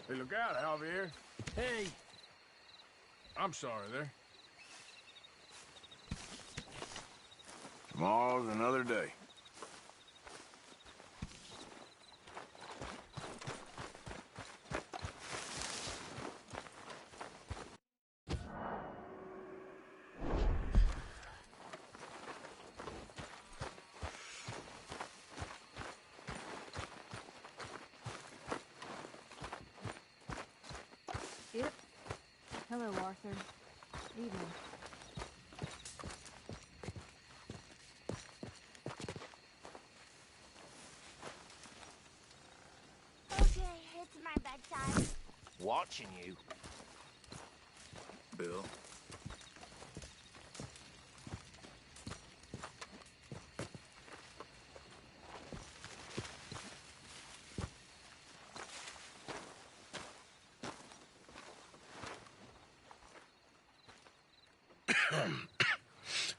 Hey, look out, Javier. Hey! I'm sorry there. Tomorrow's another day. Yep. Hello, Arthur. Evening. Okay, it's my bedtime. Watching you. Bill.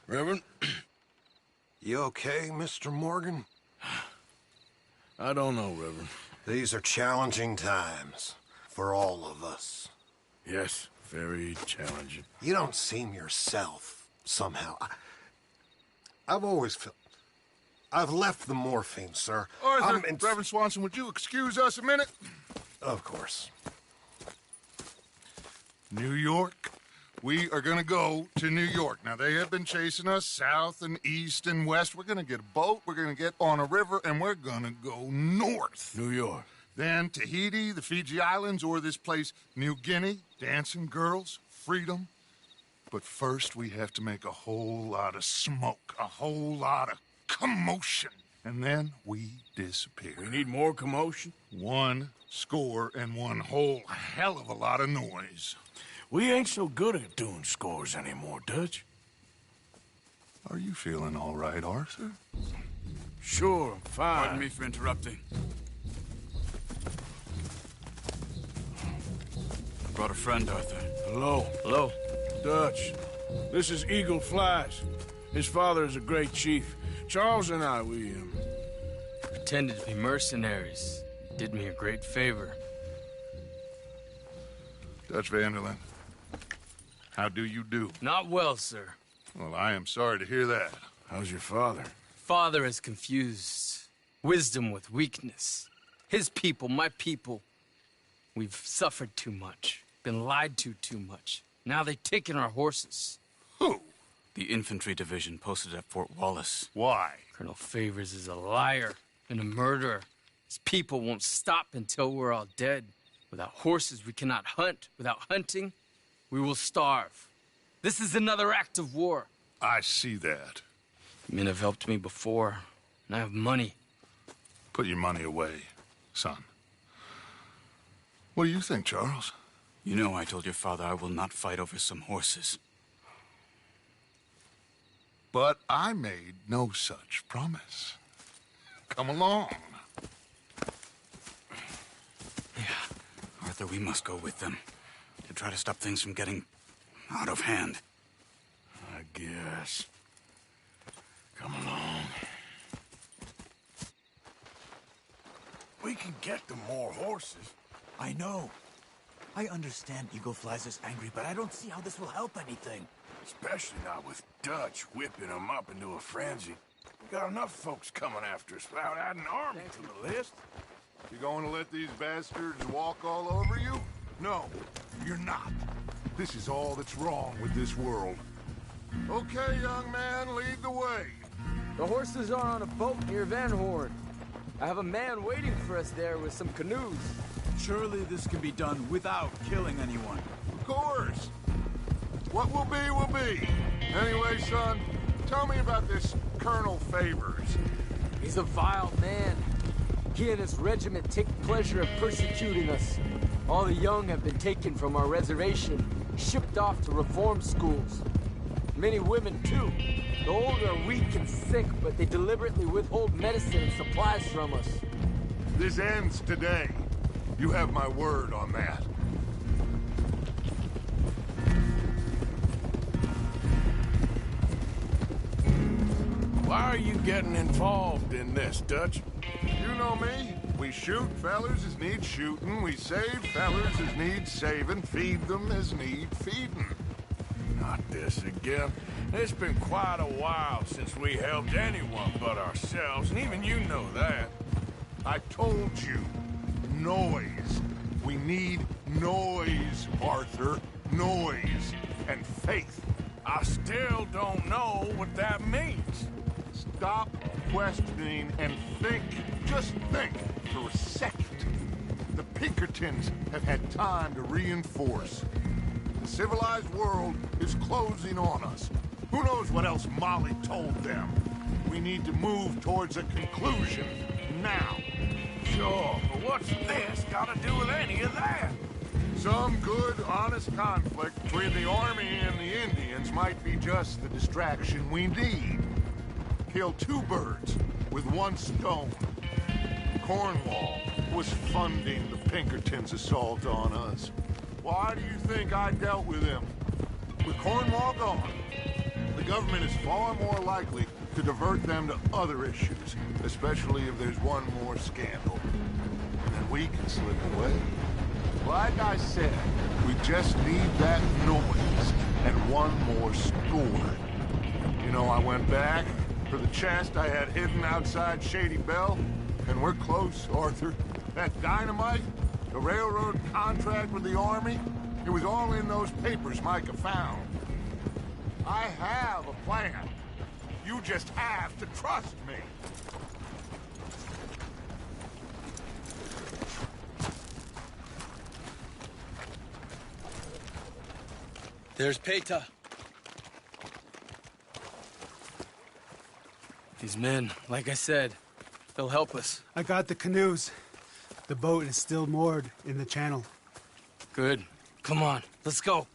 Reverend? You okay, Mr. Morgan? I don't know, Reverend. These are challenging times for all of us. Yes, very challenging. You don't seem yourself, somehow. I've always felt... I've left the morphine, sir. Arthur, Reverend Swanson, would you excuse us a minute? Of course. New York. We are gonna go to New York. Now, they have been chasing us south and east and west. We're gonna get a boat, we're gonna get on a river, and we're gonna go north. New York. Then Tahiti, the Fiji Islands, or this place, New Guinea, dancing girls, freedom. But first, we have to make a whole lot of smoke, a whole lot of commotion. And then we disappear. We need more commotion? 1 score and one whole hell of a lot of noise. We ain't so good at doing scores anymore, Dutch. Are you feeling all right, Arthur? Sure, I'm fine. Pardon me for interrupting. I brought a friend, Arthur. Hello. Hello. Dutch. This is Eagle Flies. His father is a great chief. Charles and I, we Pretended to be mercenaries. Did me a great favor. Dutch Vanderlyn, how do you do? Not well, sir. Well, I am sorry to hear that. How's your father? Father has confused wisdom with weakness. His people, my people. We've suffered too much. Been lied to too much. Now they've taken our horses. Who? The infantry division posted at Fort Wallace. Why? Colonel Favors is a liar and a murderer. His people won't stop until we're all dead. Without horses, we cannot hunt. Without hunting, we will starve. This is another act of war. I see that. Men have helped me before, and I have money. Put your money away, son. What do you think, Charles? You know I told your father I will not fight over some horses. But I made no such promise. Come along. Arthur, we must go with them to try to stop things from getting out of hand. I guess. Come along. We can get them more horses. I know. I understand Eagle Flies is angry, but I don't see how this will help anything. Especially not with Dutch whipping them up into a frenzy. We got enough folks coming after us without adding an army to the list. You going to let these bastards walk all over you? No, you're not. This is all that's wrong with this world. Okay, young man, lead the way. The horses are on a boat near Van Horn. I have a man waiting for us there with some canoes. Surely this can be done without killing anyone. Of course. What will be. Anyway, son, tell me about this Colonel Favors. He's a vile man. He and his regiment take pleasure of persecuting us. All the young have been taken from our reservation, shipped off to reform schools. Many women, too. The old are weak and sick, but they deliberately withhold medicine and supplies from us. This ends today. You have my word on that. Why are you getting involved in this, Dutch? You know me. We shoot fellers as need shooting. We save fellers as need saving. Feed them as need feeding. Not this again. It's been quite a while since we helped anyone but ourselves, and even you know that. I told you. Noise. We need noise, Arthur. Noise. And faith. I still don't know what that means. Stop questioning and think. Just think for a second. The Pinkertons have had time to reinforce. The civilized world is closing on us. Who knows what else Molly told them? We need to move towards a conclusion now. Sure, but what's this got to do with any of that? Some good, honest conflict between the army and the Indians might be just the distraction we need. Kill two birds with one stone. Cornwall was funding the Pinkertons' assault on us. Why do you think I dealt with him? With Cornwall gone, the government is far more likely to divert them to other issues, especially if there's one more scandal. And then we can slip away. Like I said, we just need that noise and one more score. You know, I went back for the chest I had hidden outside Shady Belle, and we're close, Arthur. That dynamite, the railroad contract with the Army, it was all in those papers Micah found. I have a plan. You just have to trust me. There's Peta. These men, like I said, they'll help us. I got the canoes. The boat is still moored in the channel. Good. Come on, let's go.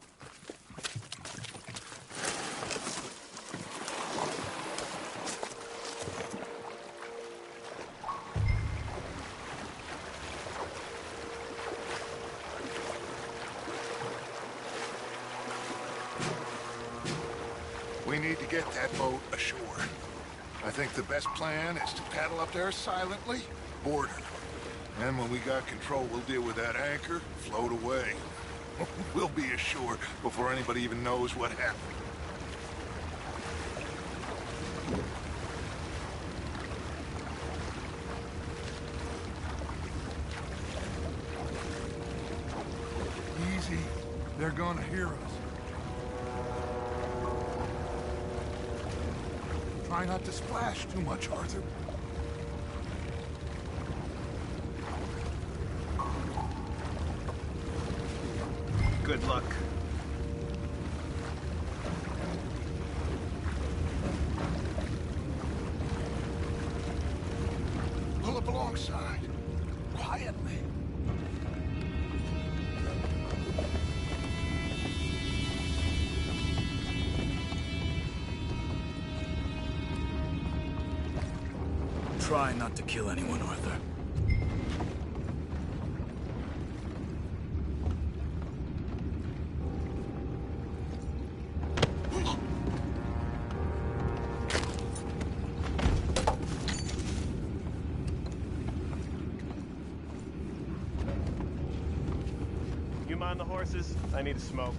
We need to get that boat ashore. I think the best plan is to paddle up there silently, board her. And when we got control, we'll deal with that anchor, float away. We'll be ashore before anybody even knows what happened. Easy. They're gonna hear us. Try not to splash too much, Arthur. Good luck. Pull up alongside. Quietly. Try not to kill anyone, Arthur. You mind the horses? I need to smoke.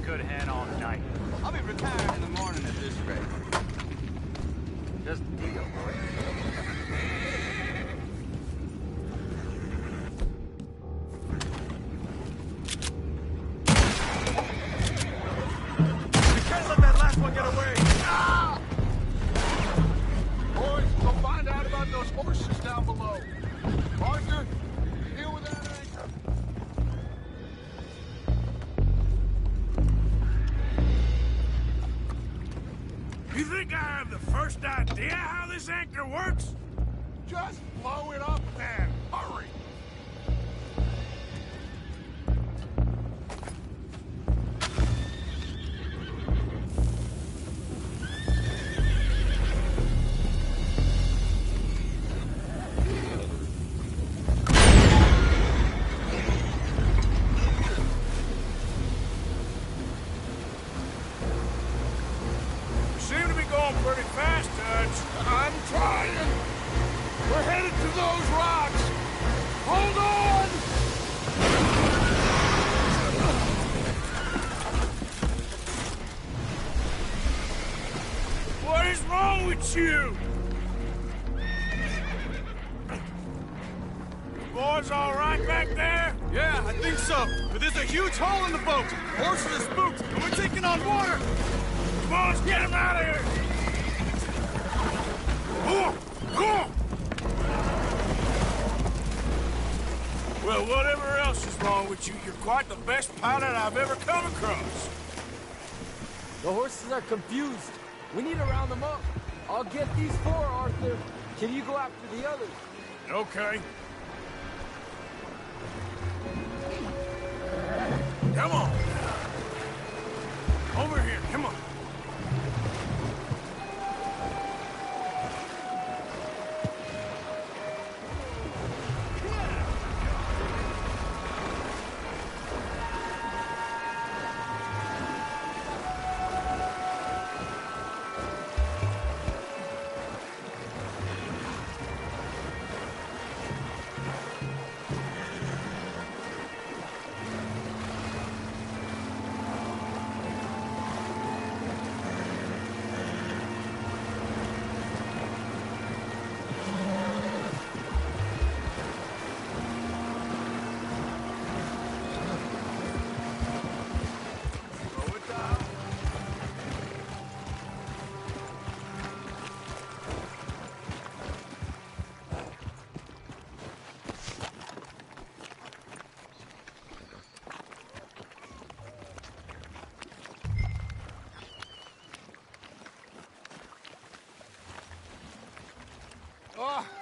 Good hand all night. I'll be retired in the morning at this rate. Just a deal. You can't let that last one get away! Ah! Boys, go find out about those horses down below. Arthur, deal with that anchor. You think I have the first idea how this anchor works? Just blow it up then. Hurry. pretty fast, Dutch. I'm trying. We're headed to those rocks. Hold on! What is wrong with you? Boys all right back there? Yeah, I think so. But there's a huge hole in the boat. Horses are spooked, and we're taking on water. Come on, let's get him out of here! Well, whatever else is wrong with you, you're quite the best pilot I've ever come across. The horses are confused. We need to round them up. I'll get these four, Arthur. Can you go after the others? Okay. Come on. Over here, come on.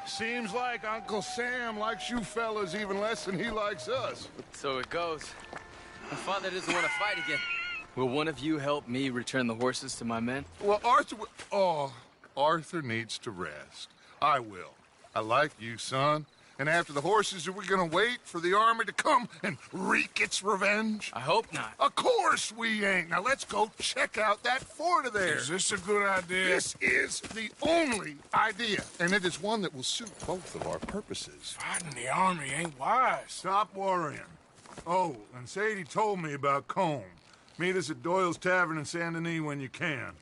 Seems like Uncle Sam likes you fellas even less than he likes us. So it goes. My father doesn't want to fight again. Will one of you help me return the horses to my men? Well, Arthur needs to rest. I will. I like you, son. And after the horses, are we gonna wait for the army to come and wreak its revenge? I hope not. Of course we ain't. Now let's go check out that fort of theirs. Is this a good idea? This is the only idea, and it is one that will suit both of our purposes. Fighting the army ain't wise. Stop worrying. Oh, and Sadie told me about Combe. Meet us at Doyle's Tavern in Saint Denis when you can.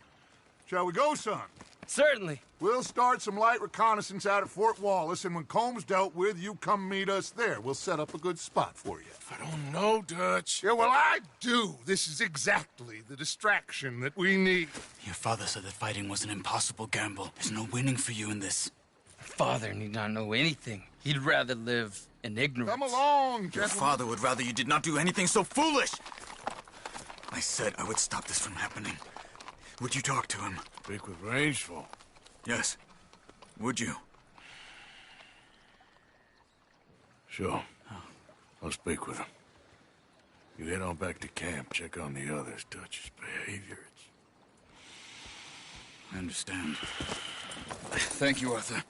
Shall we go, son? Certainly. We'll start some light reconnaissance out at Fort Wallace, and when Combs dealt with, you come meet us there. We'll set up a good spot for you. I don't know, Dutch. Yeah, well, I do. This is exactly the distraction that we need. Your father said that fighting was an impossible gamble. There's no winning for you in this. Father need not know anything. He'd rather live in ignorance. Come along, Your gentlemen. father would rather you did not do anything so foolish. I said I would stop this from happening. Would you talk to him? Speak with Rangeful. Yes. Would you? Sure. I'll speak with him. You head on back to camp, check on the others, Dutch's behavior. I understand. Thank you, Arthur.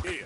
Here.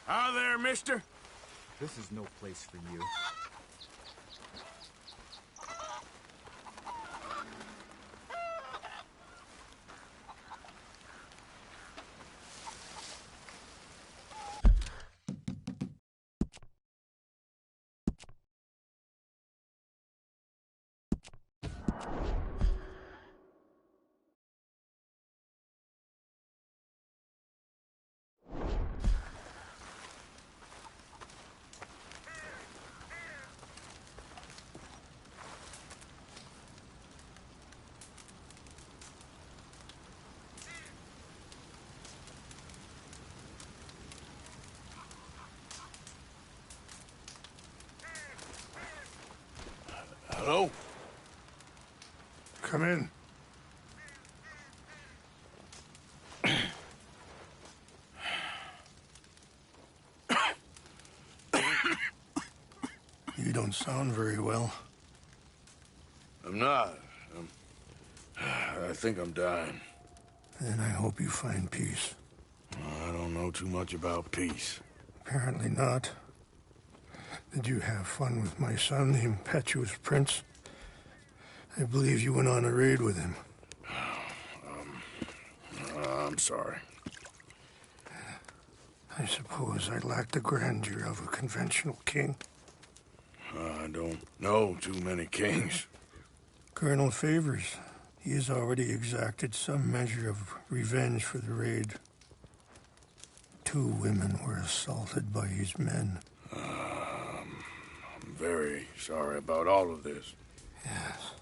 Hi there, mister. This is no place for you. Hello? Come in. You don't sound very well. I'm not. I think I'm dying. Then I hope you find peace. I don't know too much about peace. Apparently not. Did you have fun with my son, the impetuous prince? I believe you went on a raid with him. I'm sorry. I suppose I lacked the grandeur of a conventional king. I don't know too many kings. Colonel Favors, he has already exacted some measure of revenge for the raid. 2 women were assaulted by his men. I'm very sorry about all of this. Yes.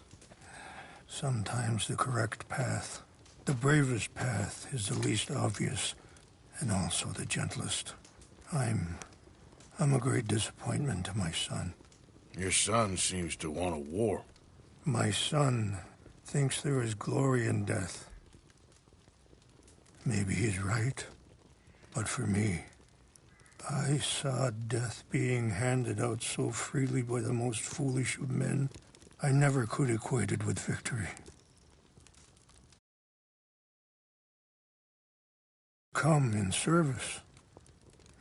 Sometimes the correct path, the bravest path, is the least obvious, and also the gentlest. I'm a great disappointment to my son. Your son seems to want a war. My son thinks there is glory in death. Maybe he's right, but for me, I saw death being handed out so freely by the most foolish of men, I never could equate it with victory. Come in service.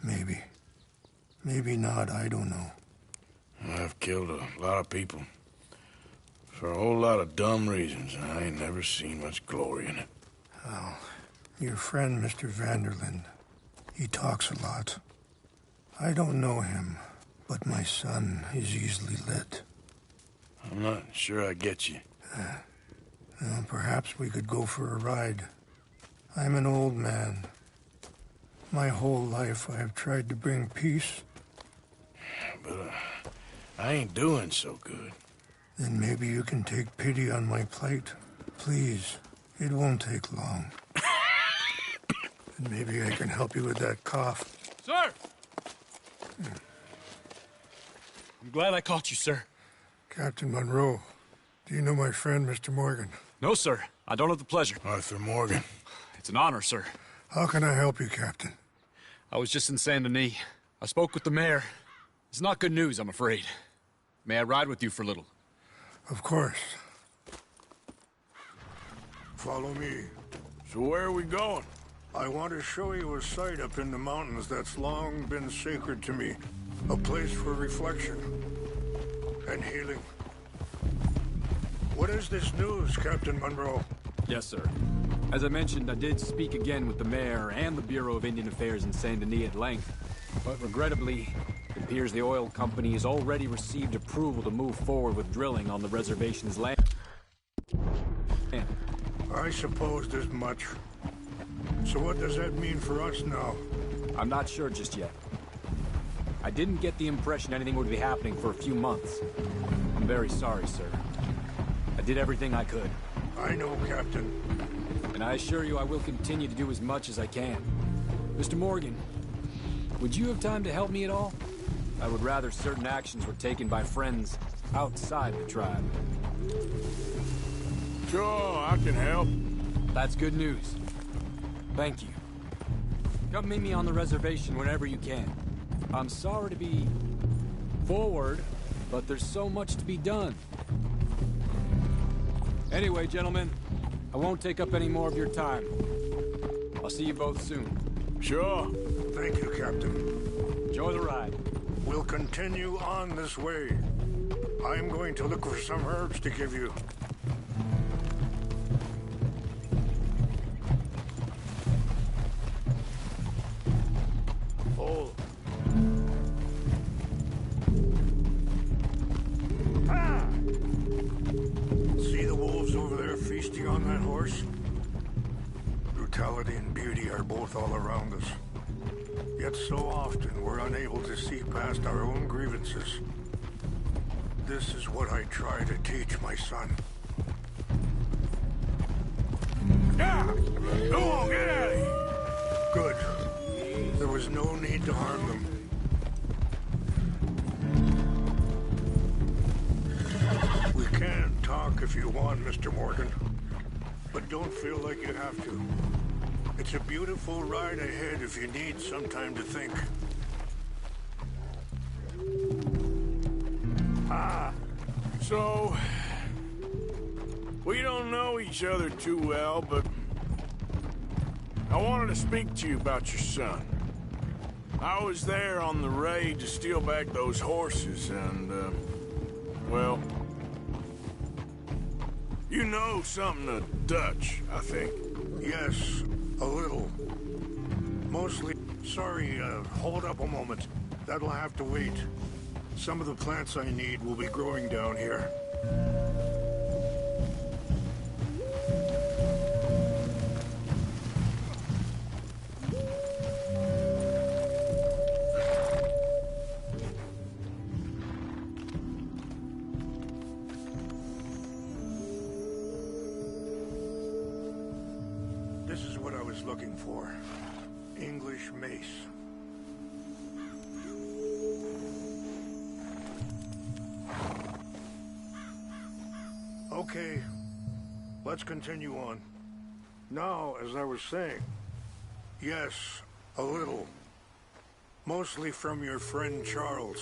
Maybe. Maybe not, I don't know. I've killed a lot of people. For a whole lot of dumb reasons, and I ain't never seen much glory in it. Well, your friend, Mr. Vanderlyn, he talks a lot. I don't know him, but my son is easily led. I'm not sure I get you. Well, perhaps we could go for a ride. I'm an old man. My whole life I have tried to bring peace. But I ain't doing so good. Then maybe you can take pity on my plight. Please, it won't take long. And maybe I can help you with that cough. Sir! I'm glad I caught you, sir. Captain Monroe, do you know my friend, Mr. Morgan? No, sir. I don't have the pleasure. Arthur Morgan. It's an honor, sir. How can I help you, Captain? I was just in Saint Denis. I spoke with the mayor. It's not good news, I'm afraid. May I ride with you for a little? Of course. Follow me. So where are we going? I want to show you a site up in the mountains that's long been sacred to me. A place for reflection and healing. What is this news, Captain Monroe? Yes, sir. As I mentioned, I did speak again with the mayor and the Bureau of Indian Affairs in Saint Denis at length. But regrettably, it appears the oil company has already received approval to move forward with drilling on the reservation's land. I supposed as much. So what does that mean for us now? I'm not sure just yet. I didn't get the impression anything would be happening for a few months. I'm very sorry, sir. I did everything I could. I know, Captain. And I assure you I will continue to do as much as I can. Mr. Morgan, would you have time to help me at all? I would rather certain actions were taken by friends outside the tribe. Sure, I can help. That's good news. Thank you. Come meet me on the reservation whenever you can. I'm sorry to be forward, but there's so much to be done. Anyway, gentlemen, I won't take up any more of your time. I'll see you both soon. Sure. Thank you, Captain. Enjoy the ride. We'll continue on this way. I'm going to look for some herbs to give you. Oh. See the wolves over there feasting on that horse? Brutality and beauty are both all around us. Yet so often we're unable to see past our own grievances. This is what I try to teach my son. Yeah! Go on, get out of here! Good. There was no need to harm them. We can talk if you want, Mr. Morgan. But don't feel like you have to. It's a beautiful ride ahead if you need some time to think. So, we don't know each other too well, but I wanted to speak to you about your son. I was there on the raid to steal back those horses, and, well, you know something of Dutch, I think. Yes, a little. Mostly. Sorry, hold up a moment. That'll have to wait. Some of the plants I need will be growing down here. This is what I was looking for. English mace. Okay, let's continue on. Now, as I was saying, yes, a little. Mostly from your friend Charles.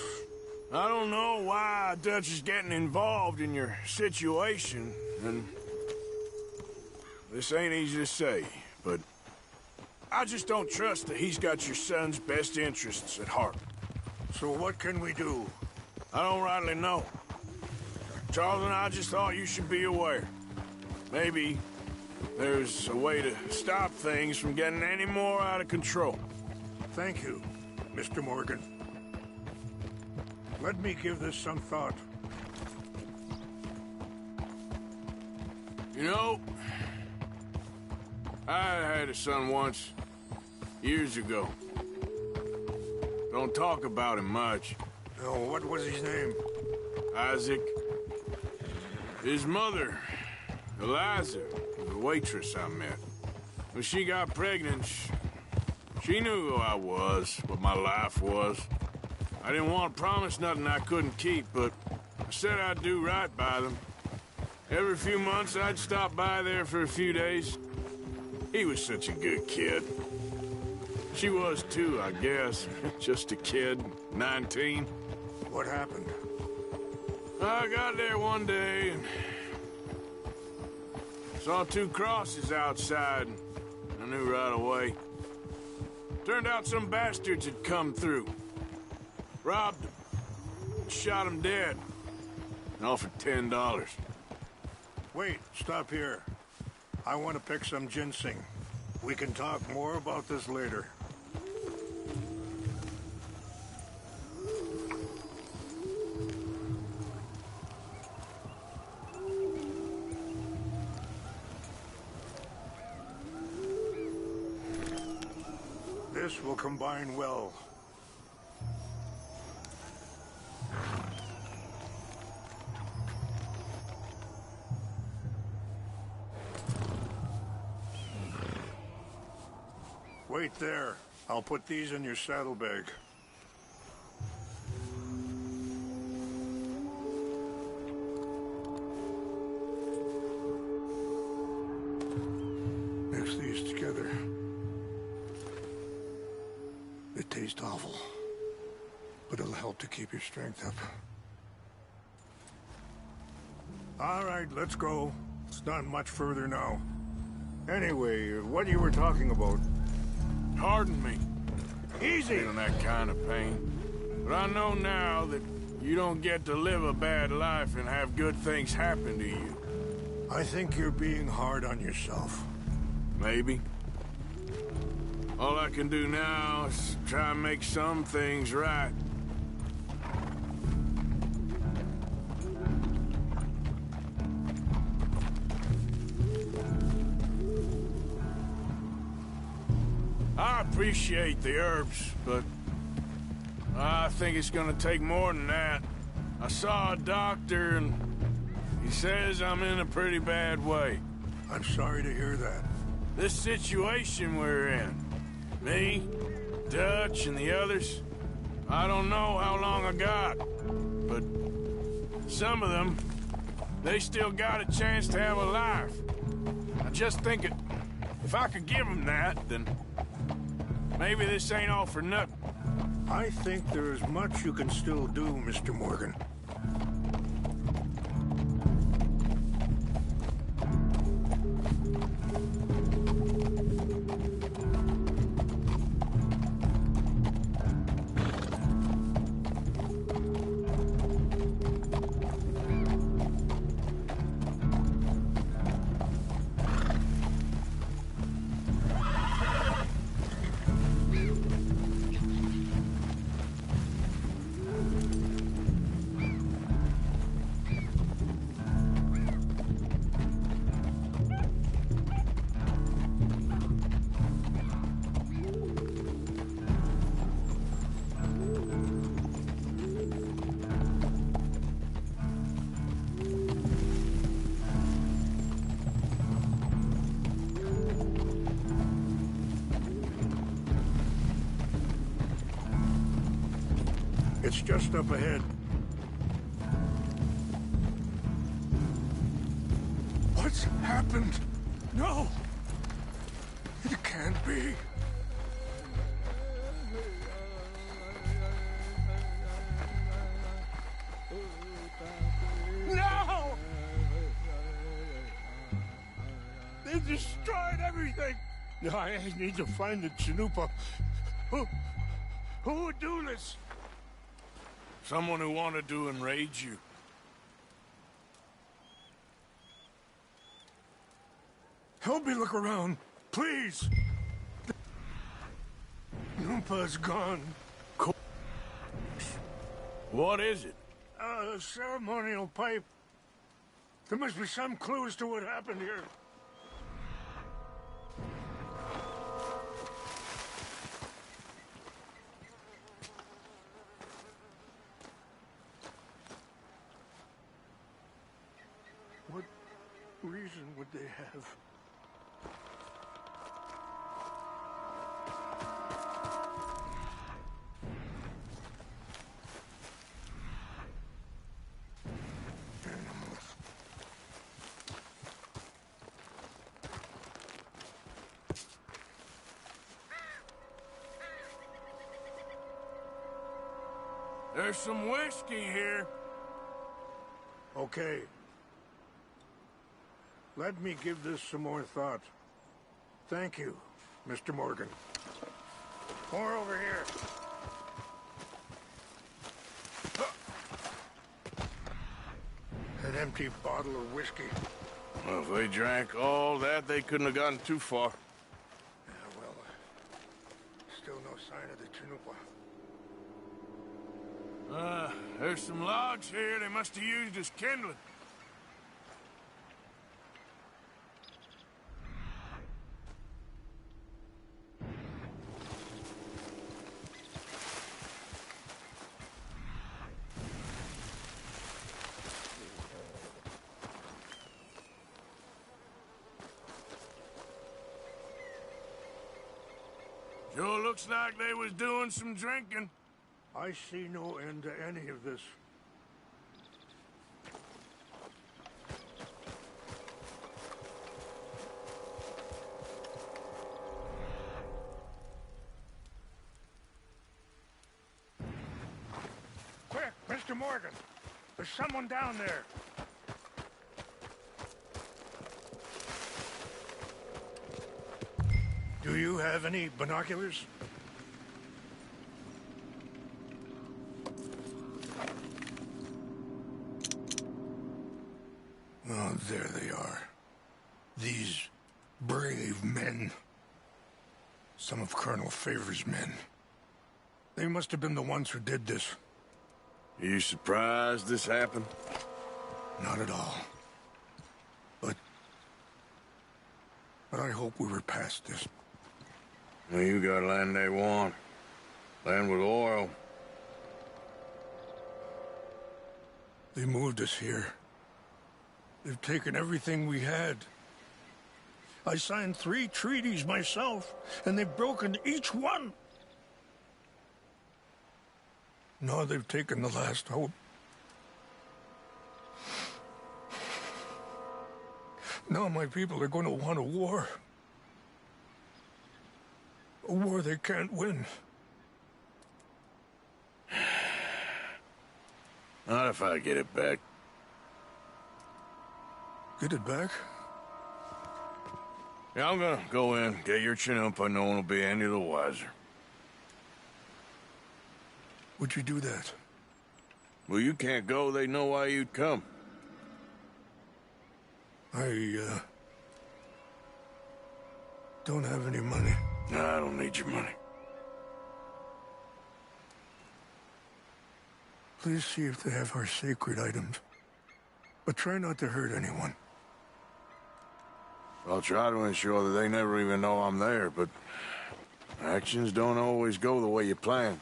I don't know why Dutch is getting involved in your situation, and this ain't easy to say, but I just don't trust that he's got your son's best interests at heart. So what can we do? I don't rightly know. Charles and I just thought you should be aware. Maybe there's a way to stop things from getting any more out of control. Thank you, Mr. Morgan. Let me give this some thought. You know, I had a son once, years ago. Don't talk about him much. Oh, what was his name? Isaac. His mother, Eliza, the waitress I met. When she got pregnant, she knew who I was, what my life was. I didn't want to promise nothing I couldn't keep, but I said I'd do right by them. Every few months, I'd stop by there for a few days. He was such a good kid. She was too, I guess. Just a kid, 19. What happened? I got there one day and saw 2 crosses outside. I knew right away. Turned out some bastards had come through. Robbed them. Shot him dead. And offered $10. Wait, stop here. I want to pick some ginseng. We can talk more about this later. This will combine well. Wait there. I'll put these in your saddlebag. Mix these together. It tastes awful, but it'll help to keep your strength up. All right, let's go. It's not much further now. Anyway, what you were talking about? Pardon me. Easy! Feeling that kind of pain. But I know now that you don't get to live a bad life and have good things happen to you. I think you're being hard on yourself. Maybe. All I can do now is try and make some things right. I appreciate the herbs, but I think it's gonna take more than that. I saw a doctor and he says I'm in a pretty bad way. I'm sorry to hear that. This situation we're in, me, Dutch, and the others, I don't know how long I got, but some of them, they still got a chance to have a life. I just think if I could give them that, then maybe this ain't all for nothing. I think there is much you can still do, Mr. Morgan. It's just up ahead. What's happened? No! It can't be. No! They destroyed everything! No, I need to find the Chanupa. Who would do this? Someone who wanted to enrage you. Help me look around, please. Numpa's gone. What is it? A ceremonial pipe. There must be some clues to what happened here. What reason would they have? There's some whiskey here. Okay. Let me give this some more thought. Thank you, Mr. Morgan. More over here. An empty bottle of whiskey. Well, if they drank all that, they couldn't have gotten too far. Yeah, well, still no sign of the Chanupa. There's some logs here they must have used as kindling. Sure looks like they was doing some drinking. I see no end to any of this. Quick, Mr. Morgan! There's someone down there! Do you have any binoculars? Oh, there they are. These brave men. Some of Colonel Favor's men. They must have been the ones who did this. Are you surprised this happened? Not at all. But I hope we were past this. Well, you got land they want. Land with oil. They moved us here. They've taken everything we had. I signed 3 treaties myself, and they've broken each one. Now they've taken the last hope. Now my people are going to want a war. A war they can't win. Not if I get it back. Get it back? Yeah, I'm gonna go in, get your Chanupa. No one will be any the wiser. Would you do that? Well, you can't go. They know why you'd come. I don't have any money. No, I don't need your money. Please see if they have our sacred items. But try not to hurt anyone. I'll try to ensure that they never even know I'm there, but actions don't always go the way you plan.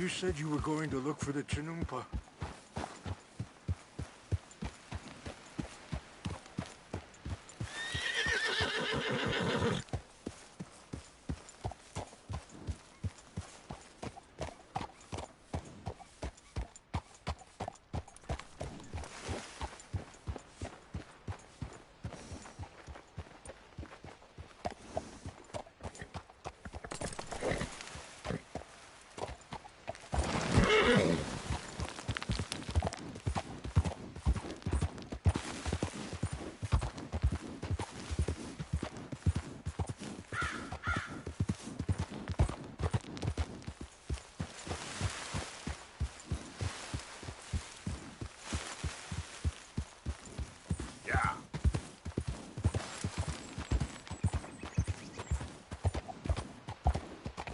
You said you were going to look for the Chinumpa.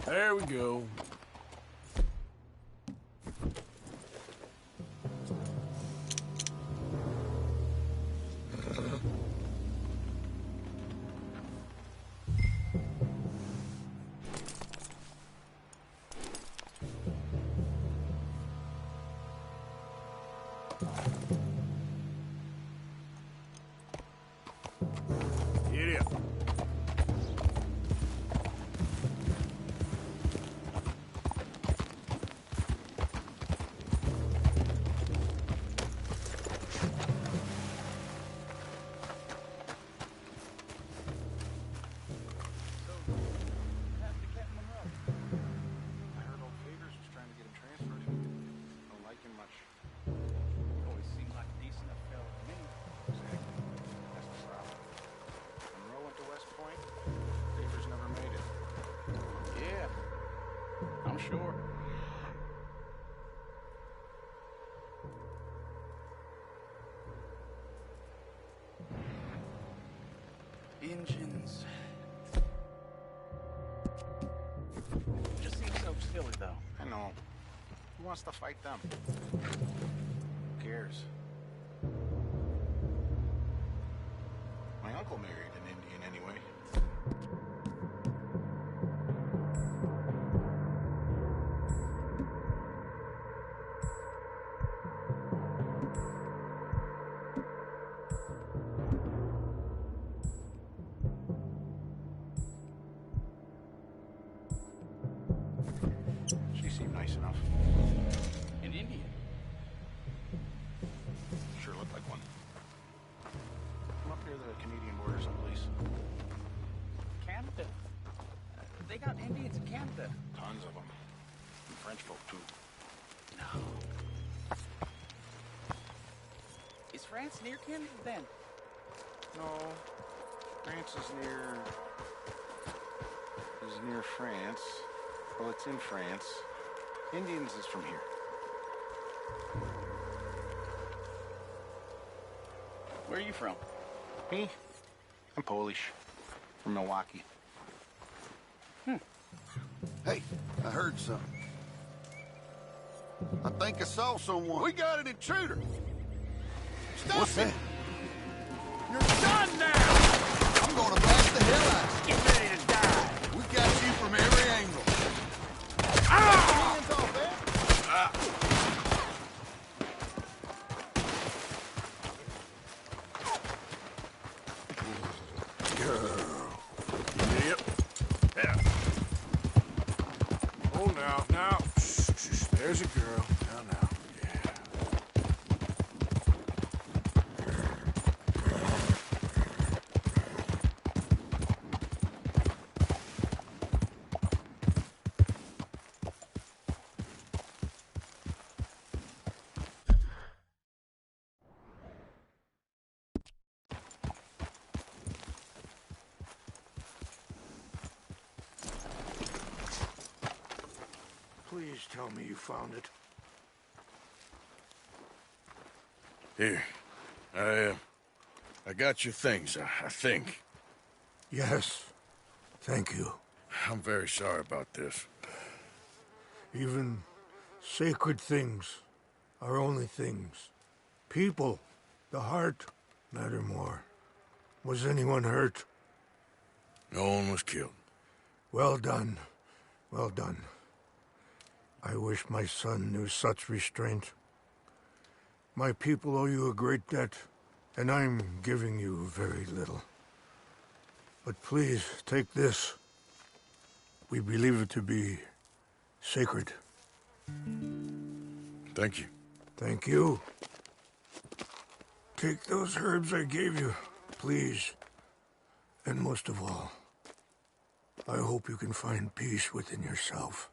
There we go. Giddy up. Sure. Engines. Just seems so silly, though. I know. Who wants to fight them? Who cares? My uncle married an Indian anyway. She seemed nice enough. An Indian? Sure looked like one. Come up near the Canadian border someplace. Canada? They got Indians in Canada. Tons of them. And French folk, too. No. Is France near Canada, then? No. France is near France. Well, it's in France. Indians is from here. Where are you from? Me? I'm Polish. From Milwaukee. Hey, I heard something. I think I saw someone. We got an intruder! Stop What's it! that? You're done now! I'm gonna blast the hell out of you. Get ready to die! We got you from every angle. Hands off, man! Yep. Yeah. Oh, now. Shh. There's a girl. Now. Yeah. Please tell me you found it. Here. I got your things, I think. Yes. Thank you. I'm very sorry about this. Even sacred things are only things. People, the heart, matter more. Was anyone hurt? No one was killed. Well done. Well done. I wish my son knew such restraint. My people owe you a great debt, and I'm giving you very little. But please, take this. We believe it to be sacred. Thank you. Thank you. Take those herbs I gave you, please. And most of all, I hope you can find peace within yourself.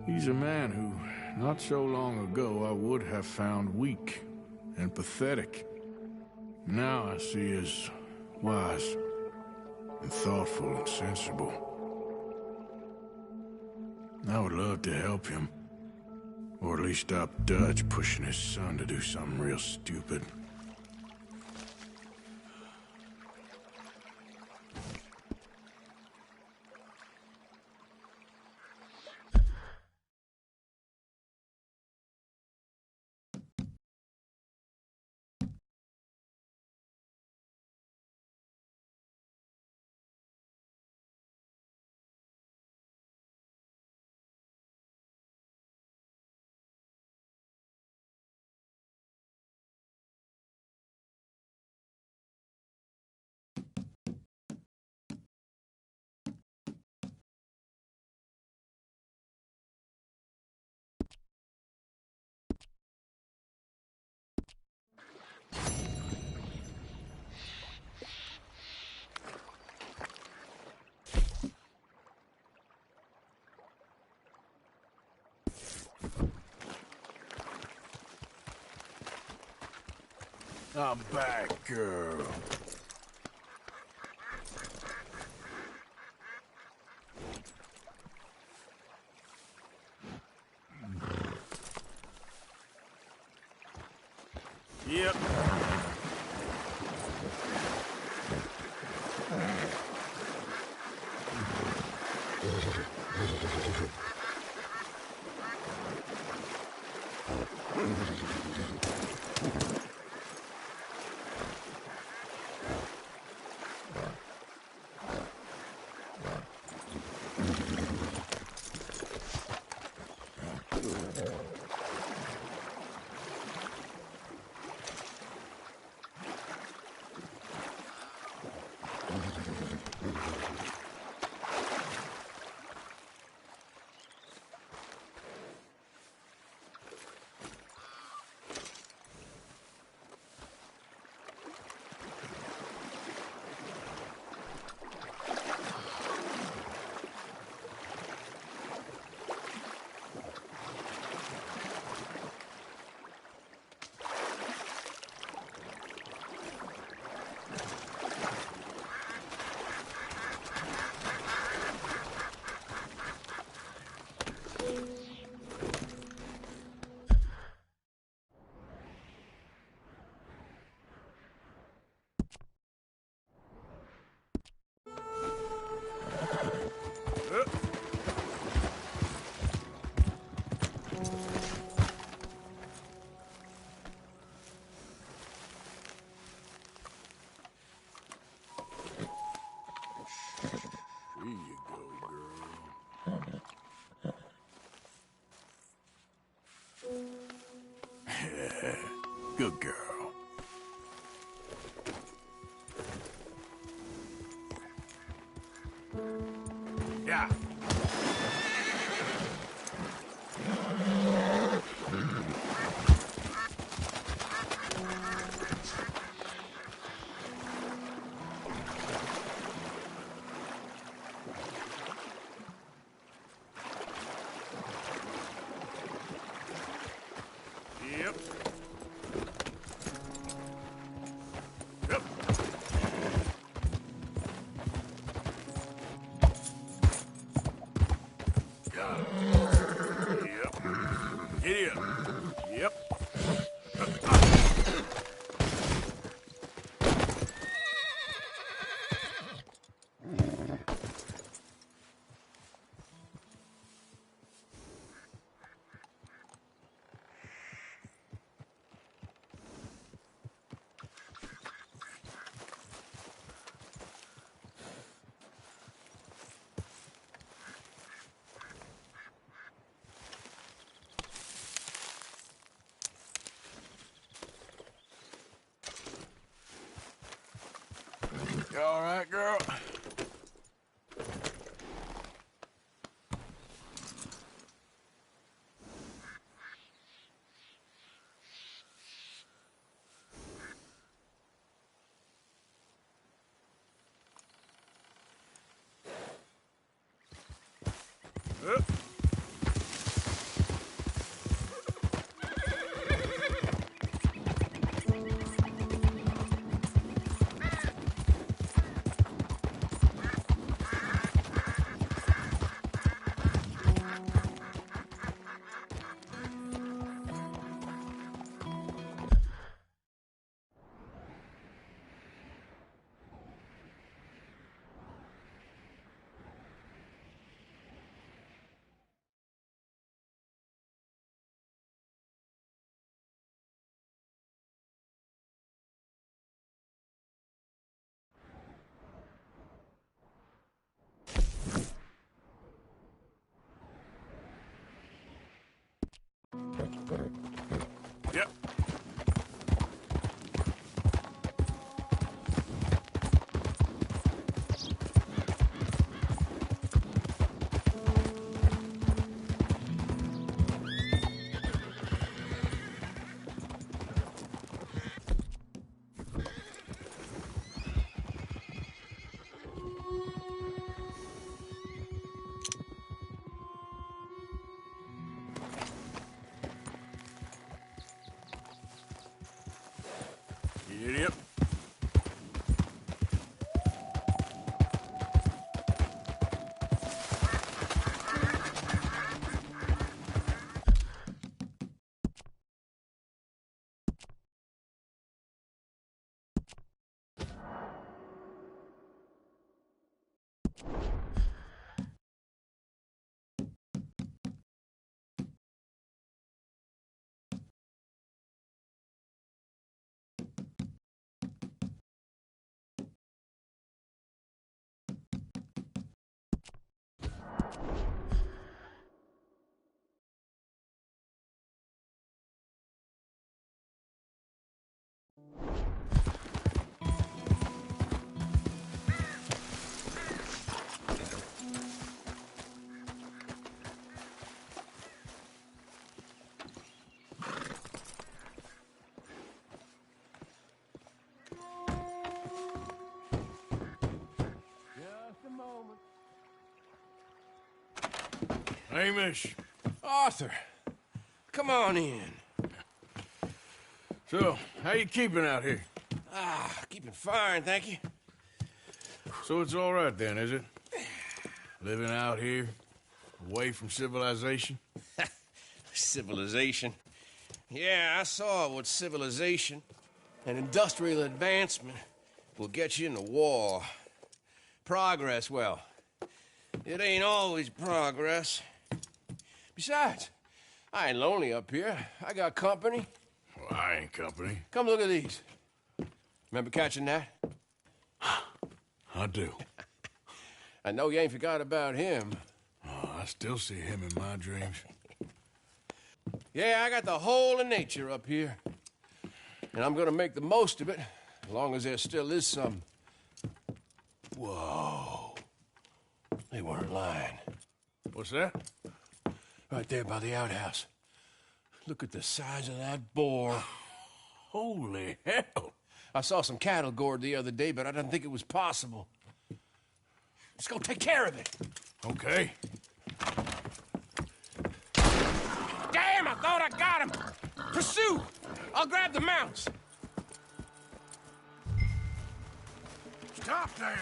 He's a man who, not so long ago, I would have found weak and pathetic. Now I see as wise and thoughtful and sensible. I would love to help him, or at least stop Dutch pushing his son to do something real stupid. I'm back, girl. Yep. Here you go, girl. Good girl. Yeah. Yep. You all right, girl? Yep. Yep. Hamish. Arthur, come on in. So, how you keeping out here? Keeping fine, thank you. So it's all right then, is it? Living out here, away from civilization? Civilization? Yeah, I saw what civilization and industrial advancement will get you in the war. Progress, well, it ain't always progress. Besides, I ain't lonely up here. I got company. Well, I ain't company. Come look at these. Remember catching that? I do. I know you ain't forgot about him. Oh, I still see him in my dreams. Yeah, I got the whole of nature up here. And I'm gonna make the most of it, as long as there still is some. Whoa. They weren't lying. What's that? Right there by the outhouse. Look at the size of that boar. Holy hell. I saw some cattle gored the other day, but I didn't think it was possible. Let's go take care of it. Okay. Damn, I thought I got him. Pursue. I'll grab the mounts. Stop there.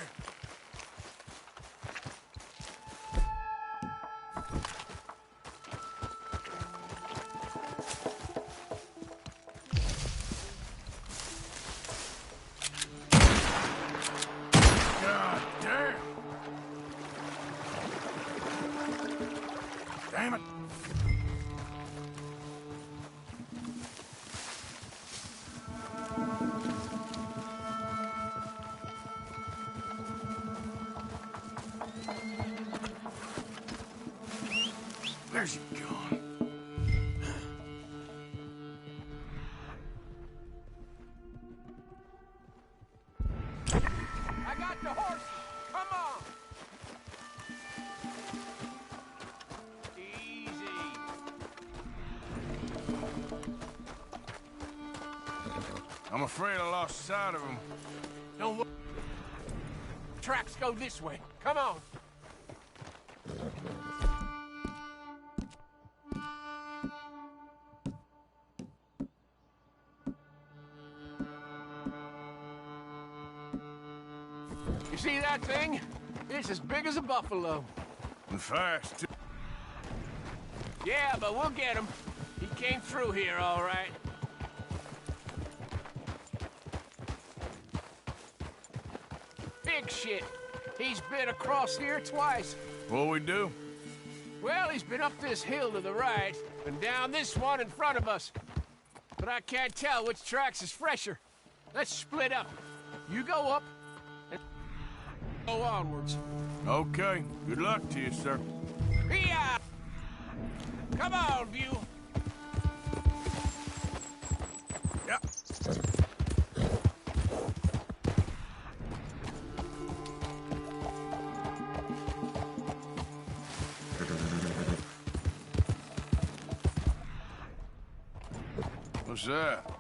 God damn. Damn it. afraid I lost sight of him. Don't look. Tracks go this way. Come on. You see that thing? It's as big as a buffalo. And fast, too. Yeah, but we'll get him. He came through here, all right. Big shit. He's been across here twice. What'll we do? Well, he's been up this hill to the right and down this one in front of us. But I can't tell which tracks is fresher. Let's split up. You go up and go onwards. Okay. Good luck to you, sir. Here! Come on, View. Yep. What's that?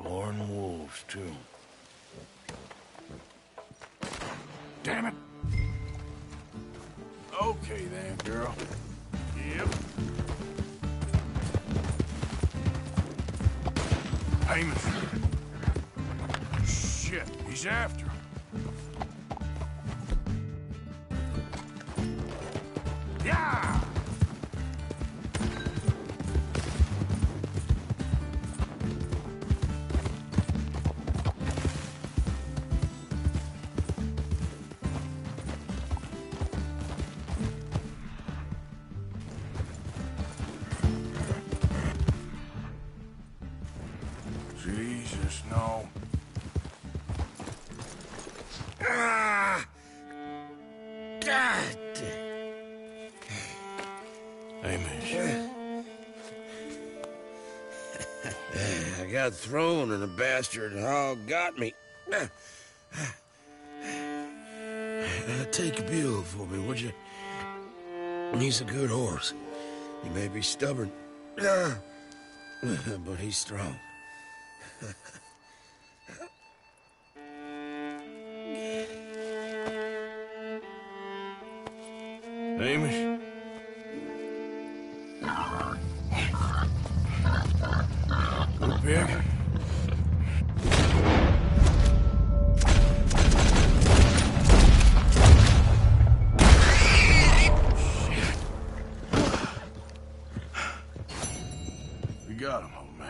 Born wolves, too. Damn it. Okay then, girl. Yep. Hamish. Shit, he's after him. Yeah! Jesus, no. Ah! God Hamish. I got thrown and the bastard hog got me. Take a Buell for me, would you? He's a good horse. He may be stubborn, but he's strong. Hamish? Little pig? We got him, old man.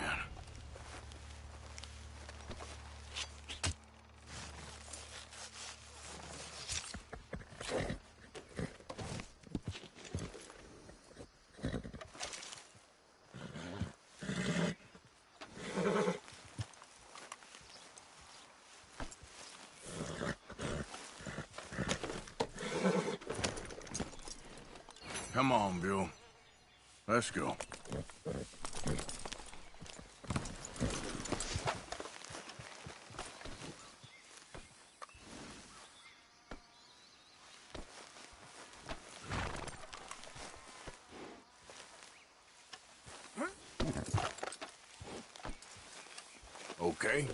Come on, Bill. Let's go. Okay.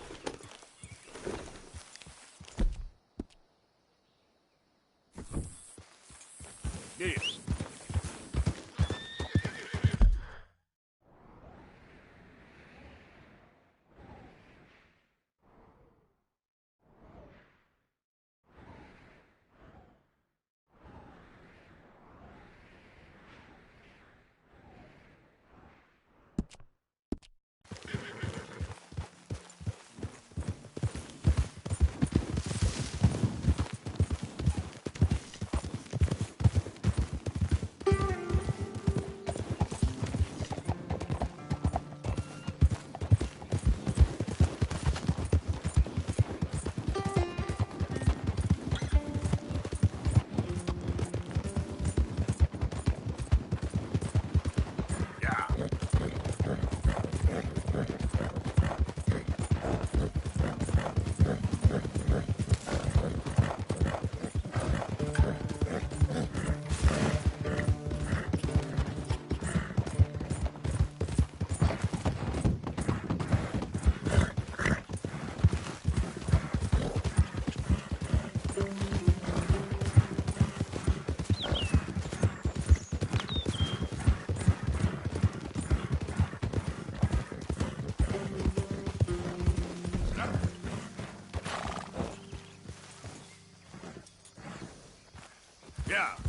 Yes. Yeah.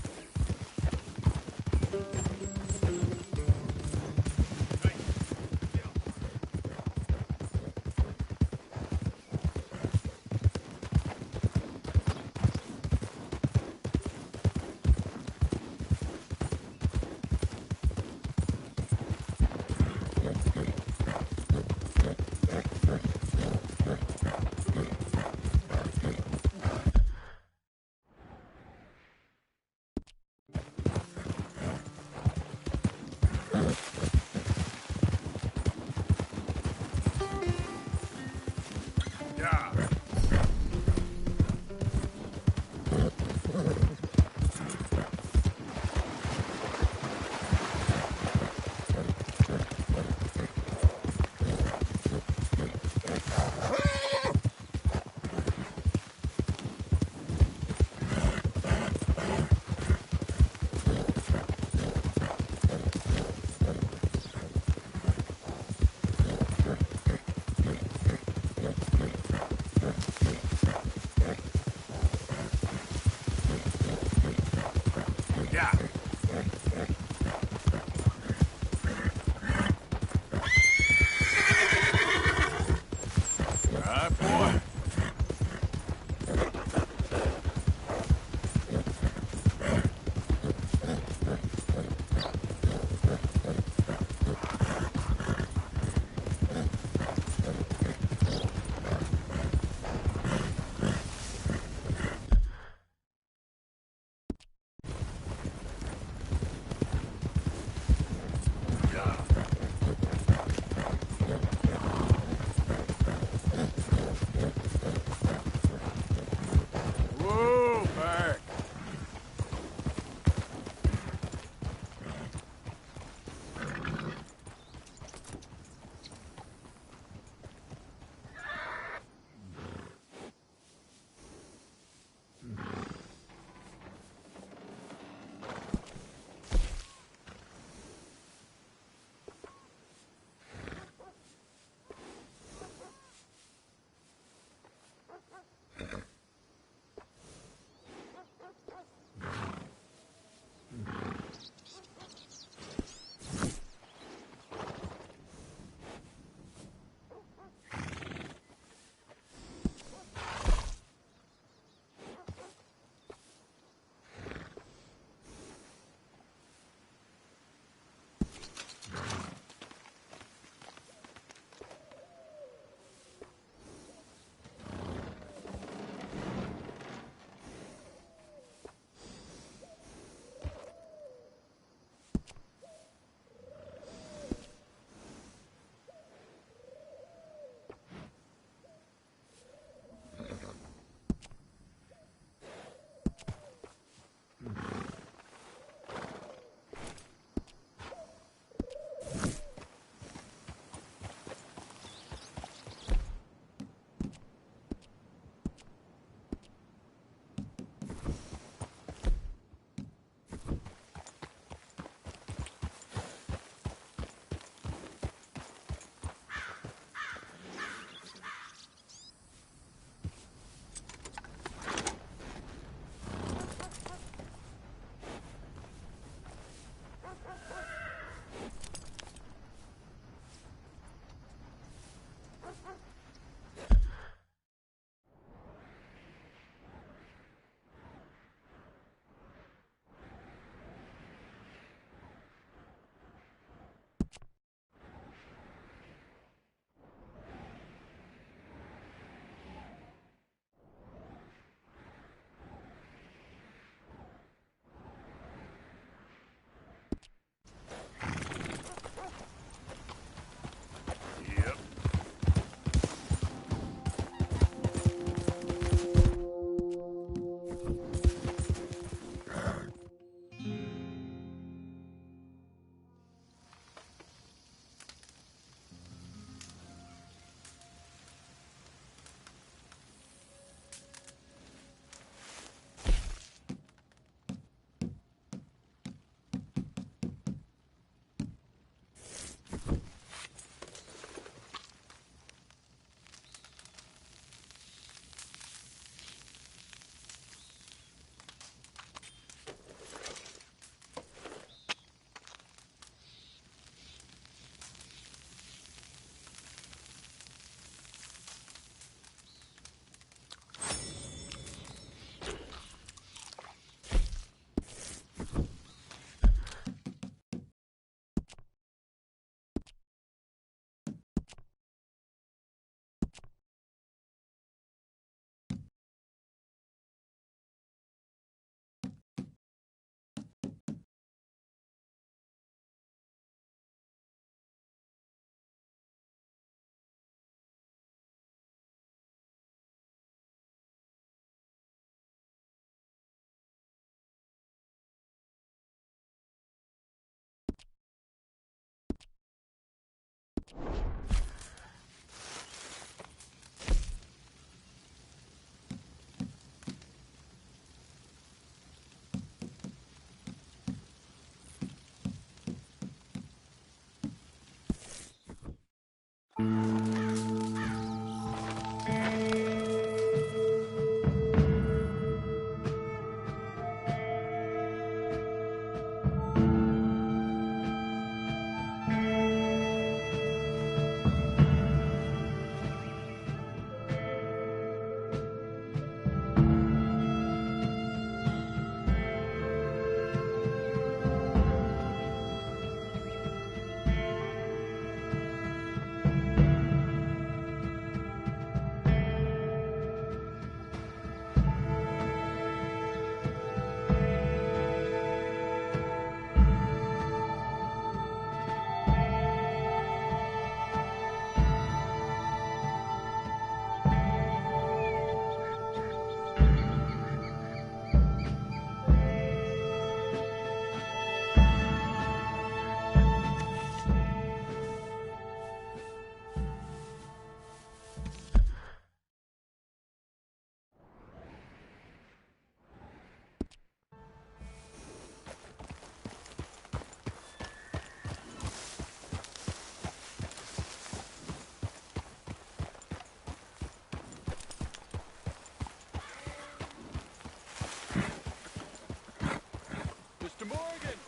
Mr. Morgan!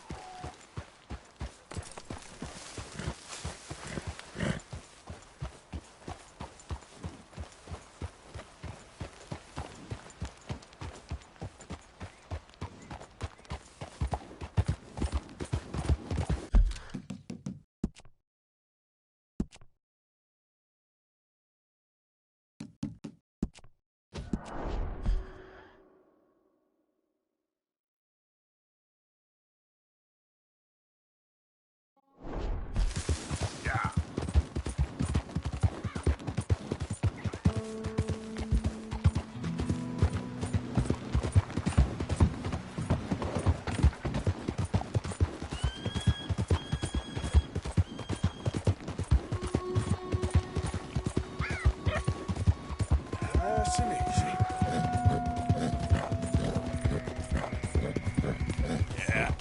Nice and easy. Yeah,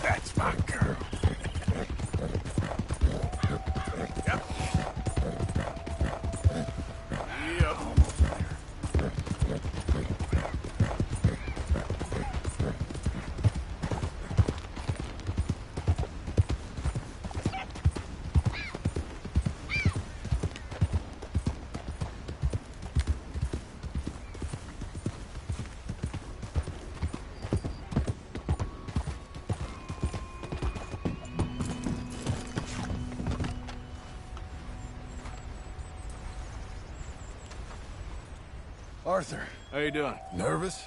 that's my girl. Yep. Yep. Arthur. How you doing? Nervous?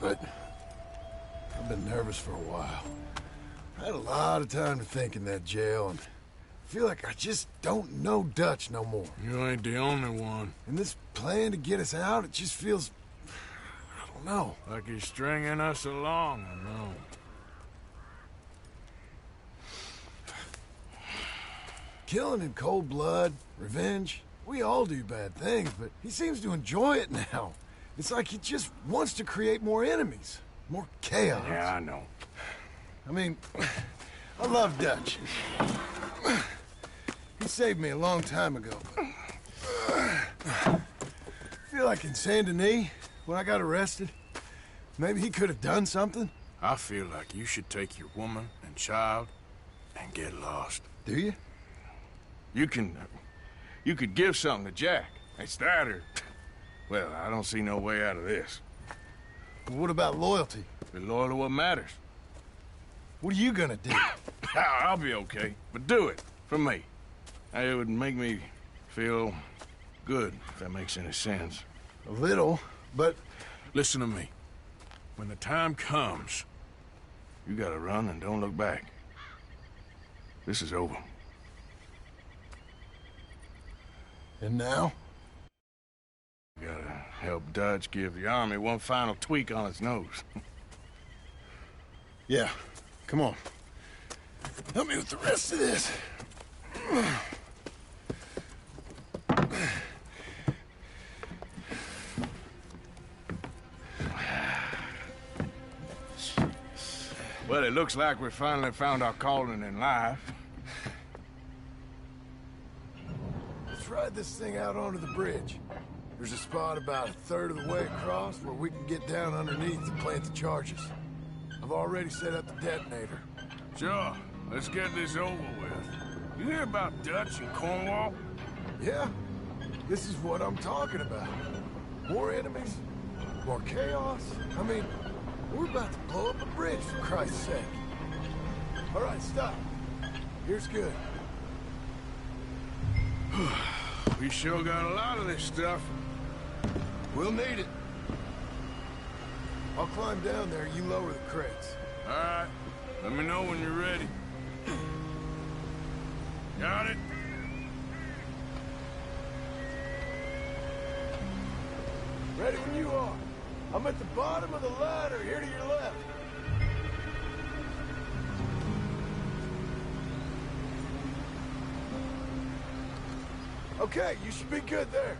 But I've been nervous for a while. I had a lot of time to think in that jail, and I feel like I just don't know Dutch no more. You ain't the only one. And this plan to get us out, it just feels... I don't know. Like he's stringing us along, I know. Killing in cold blood, revenge, we all do bad things, but he seems to enjoy it now. It's like he just wants to create more enemies, more chaos. Yeah, I know. I mean, I love Dutch. He saved me a long time ago. I feel like in Saint Denis, when I got arrested, maybe he could have done something. I feel like you should take your woman and child and get lost. Do you? You could give something to Jack. It's that or... Well, I don't see no way out of this. Well, what about loyalty? Be loyal to what matters. What are you gonna do? I'll be okay, but do it for me. It would make me feel good, if that makes any sense. A little, but... Listen to me. When the time comes, you gotta run and don't look back. This is over. And now? You gotta help Dutch give the army one final tweak on its nose. Yeah, come on. Help me with the rest of this. Well, it looks like we finally found our calling in life. this thing out onto the bridge. There's a spot about a third of the way across where we can get down underneath to plant the charges. I've already set up the detonator. Sure. Let's get this over with. You hear about Dutch and Cornwall? Yeah, this is what I'm talking about. More enemies, more chaos. I mean, we're about to blow up a bridge, for Christ's sake. All right, stop. Here's good. We sure got a lot of this stuff. We'll need it. I'll climb down there, you lower the crates. All right. Let me know when you're ready. Got it? Ready when you are. I'm at the bottom of the ladder, here to your left. Okay, you should be good there.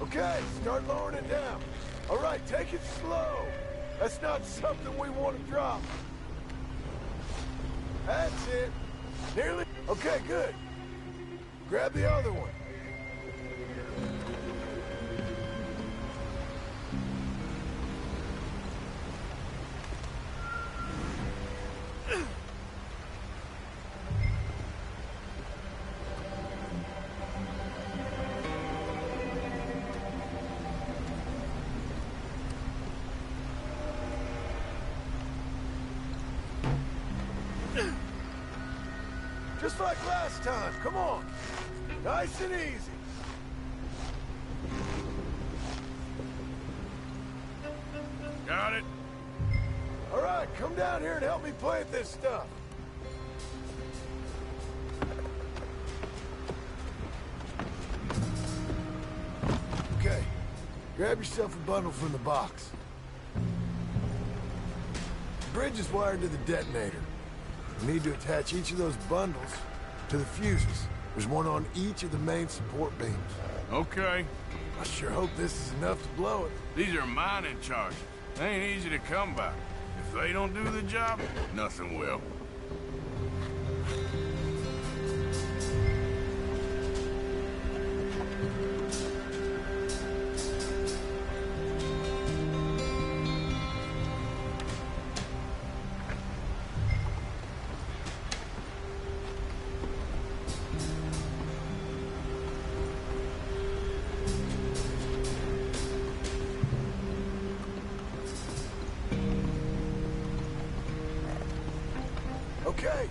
Okay, start lowering it down. All right, take it slow. That's not something we want to drop. That's it. Nearly. Okay, good. Grab the other one. Just like last time, come on. Nice and easy. Got it? All right, come down here and help me plant this stuff. Okay, grab yourself a bundle from the box. The bridge is wired to the detonator. We need to attach each of those bundles to the fuses. There's one on each of the main support beams. Okay. I sure hope this is enough to blow it. These are mining charges. They ain't easy to come by. If they don't do the job, nothing will. Okay.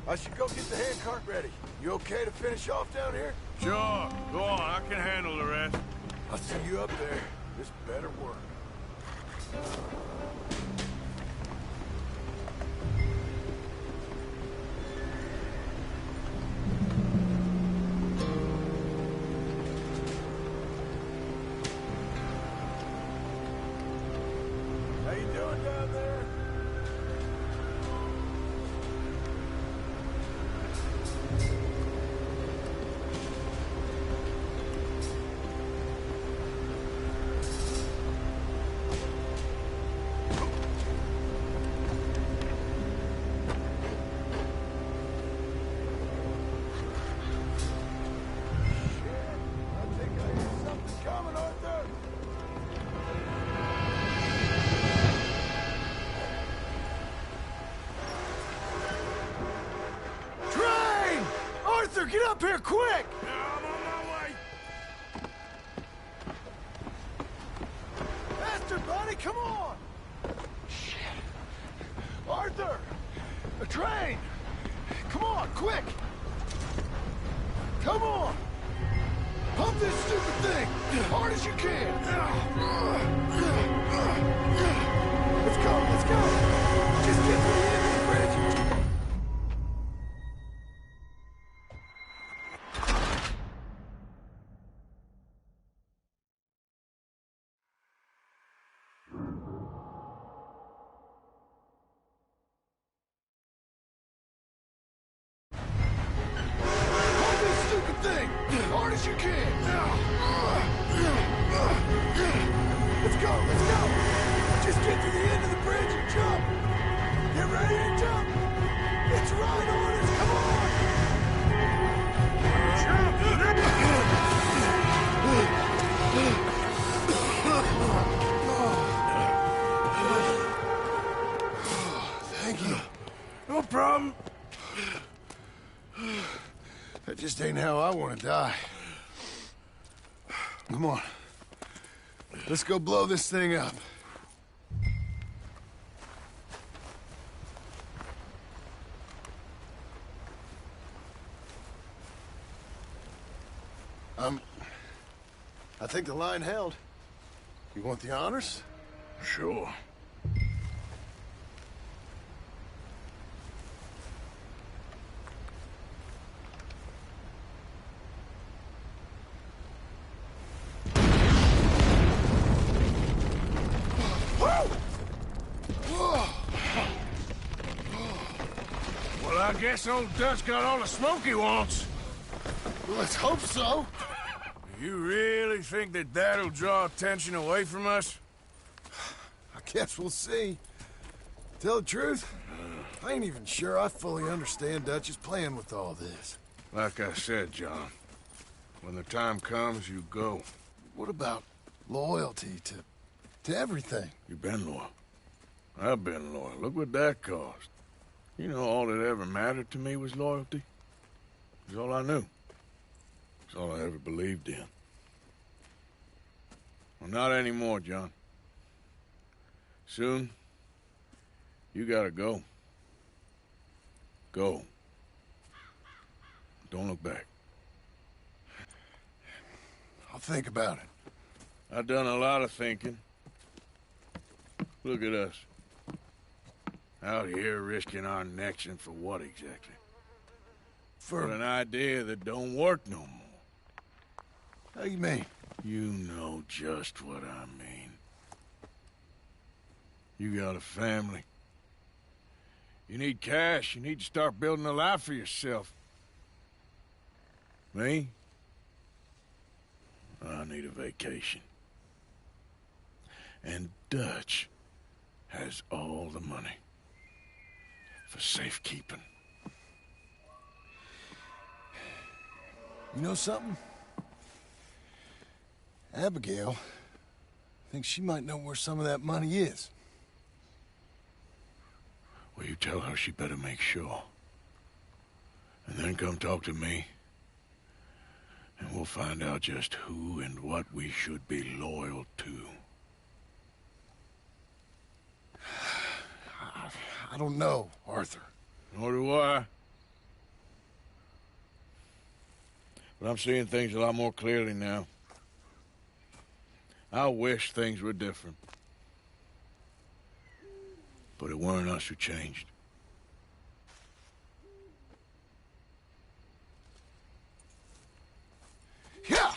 I should go get the handcart ready. You okay to finish off down here? Sure. Go on, I can handle the rest. I'll see you up there. This better work. How you doing down there? Arthur, get up here, quick! I'm on my way. Faster, buddy, come on! Shit. Arthur! A train! Come on, quick! Come on! Pump this stupid thing! As hard as you can! Let's go, let's go! Just get to the end of the bridge! As you can. Let's go, let's go. Just get to the end of the bridge and jump. Get ready to jump. It's right on us! Come on! Thank you. No problem. That just ain't how I want to die. Come on. Let's go blow this thing up. I think the line held. You want the honors? Sure. Well, I guess old Dutch got all the smoke he wants. Well, let's hope so. You really think that that'll draw attention away from us? I guess we'll see. Tell the truth, I ain't even sure I fully understand Dutch's plan with all this. Like I said, John, when the time comes, you go. What about loyalty to everything? You've been loyal. I've been loyal. Look what that cost. You know, all that ever mattered to me was loyalty. It's all I knew. It's all I ever believed in. Well, not anymore, John. Soon, you gotta go. Go. Don't look back. I'll think about it. I've done a lot of thinking. Look at us. Out here risking our necks, and for what exactly? For an idea that don't work no more. How you mean? You know just what I mean. You got a family. You need cash. You need to start building a life for yourself. Me? I need a vacation. And Dutch has all the money for safekeeping. You know something? Abigail thinks she might know where some of that money is. Well, you tell her she better make sure. And then come talk to me. And we'll find out just who and what we should be loyal to. I don't know, Arthur. Nor do I. But I'm seeing things a lot more clearly now. I wish things were different. But it weren't us who changed. Yeah!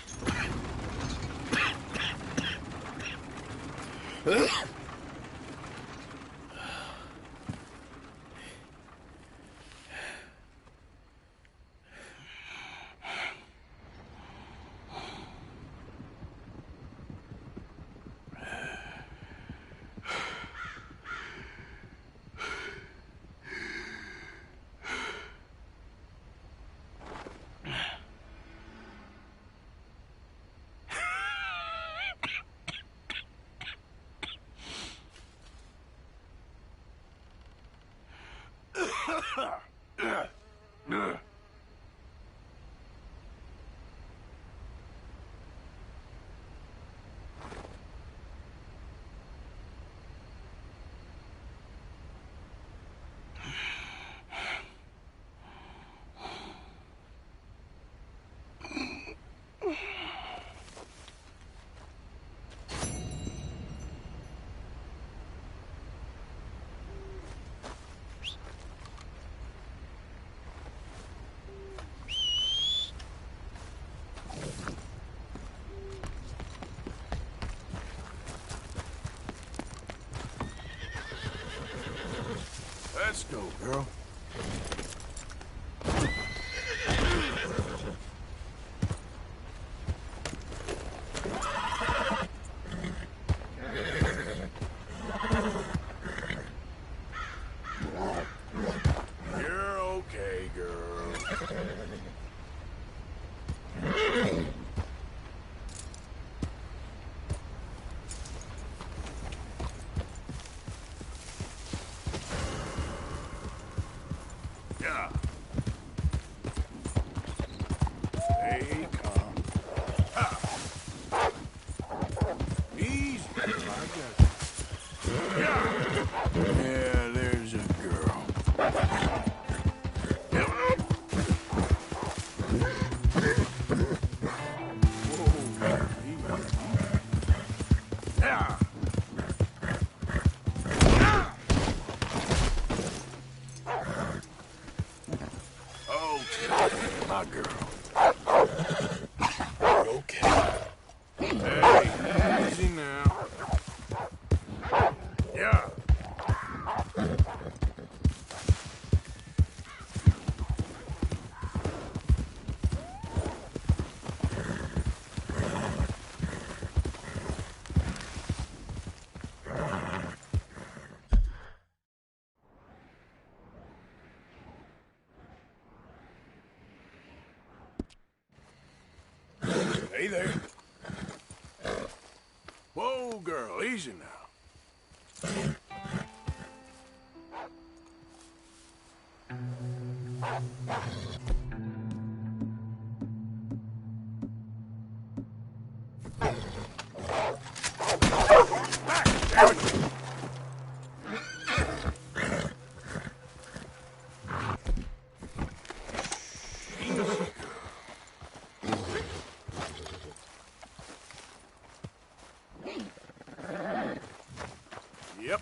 Let's go, girl. You're Hey there. Whoa, girl, easy now. Yep.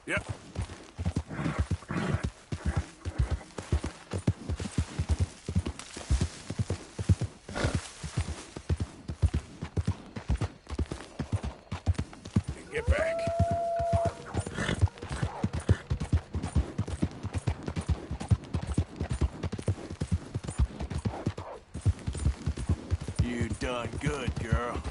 Yep. Get back. You done good, girl.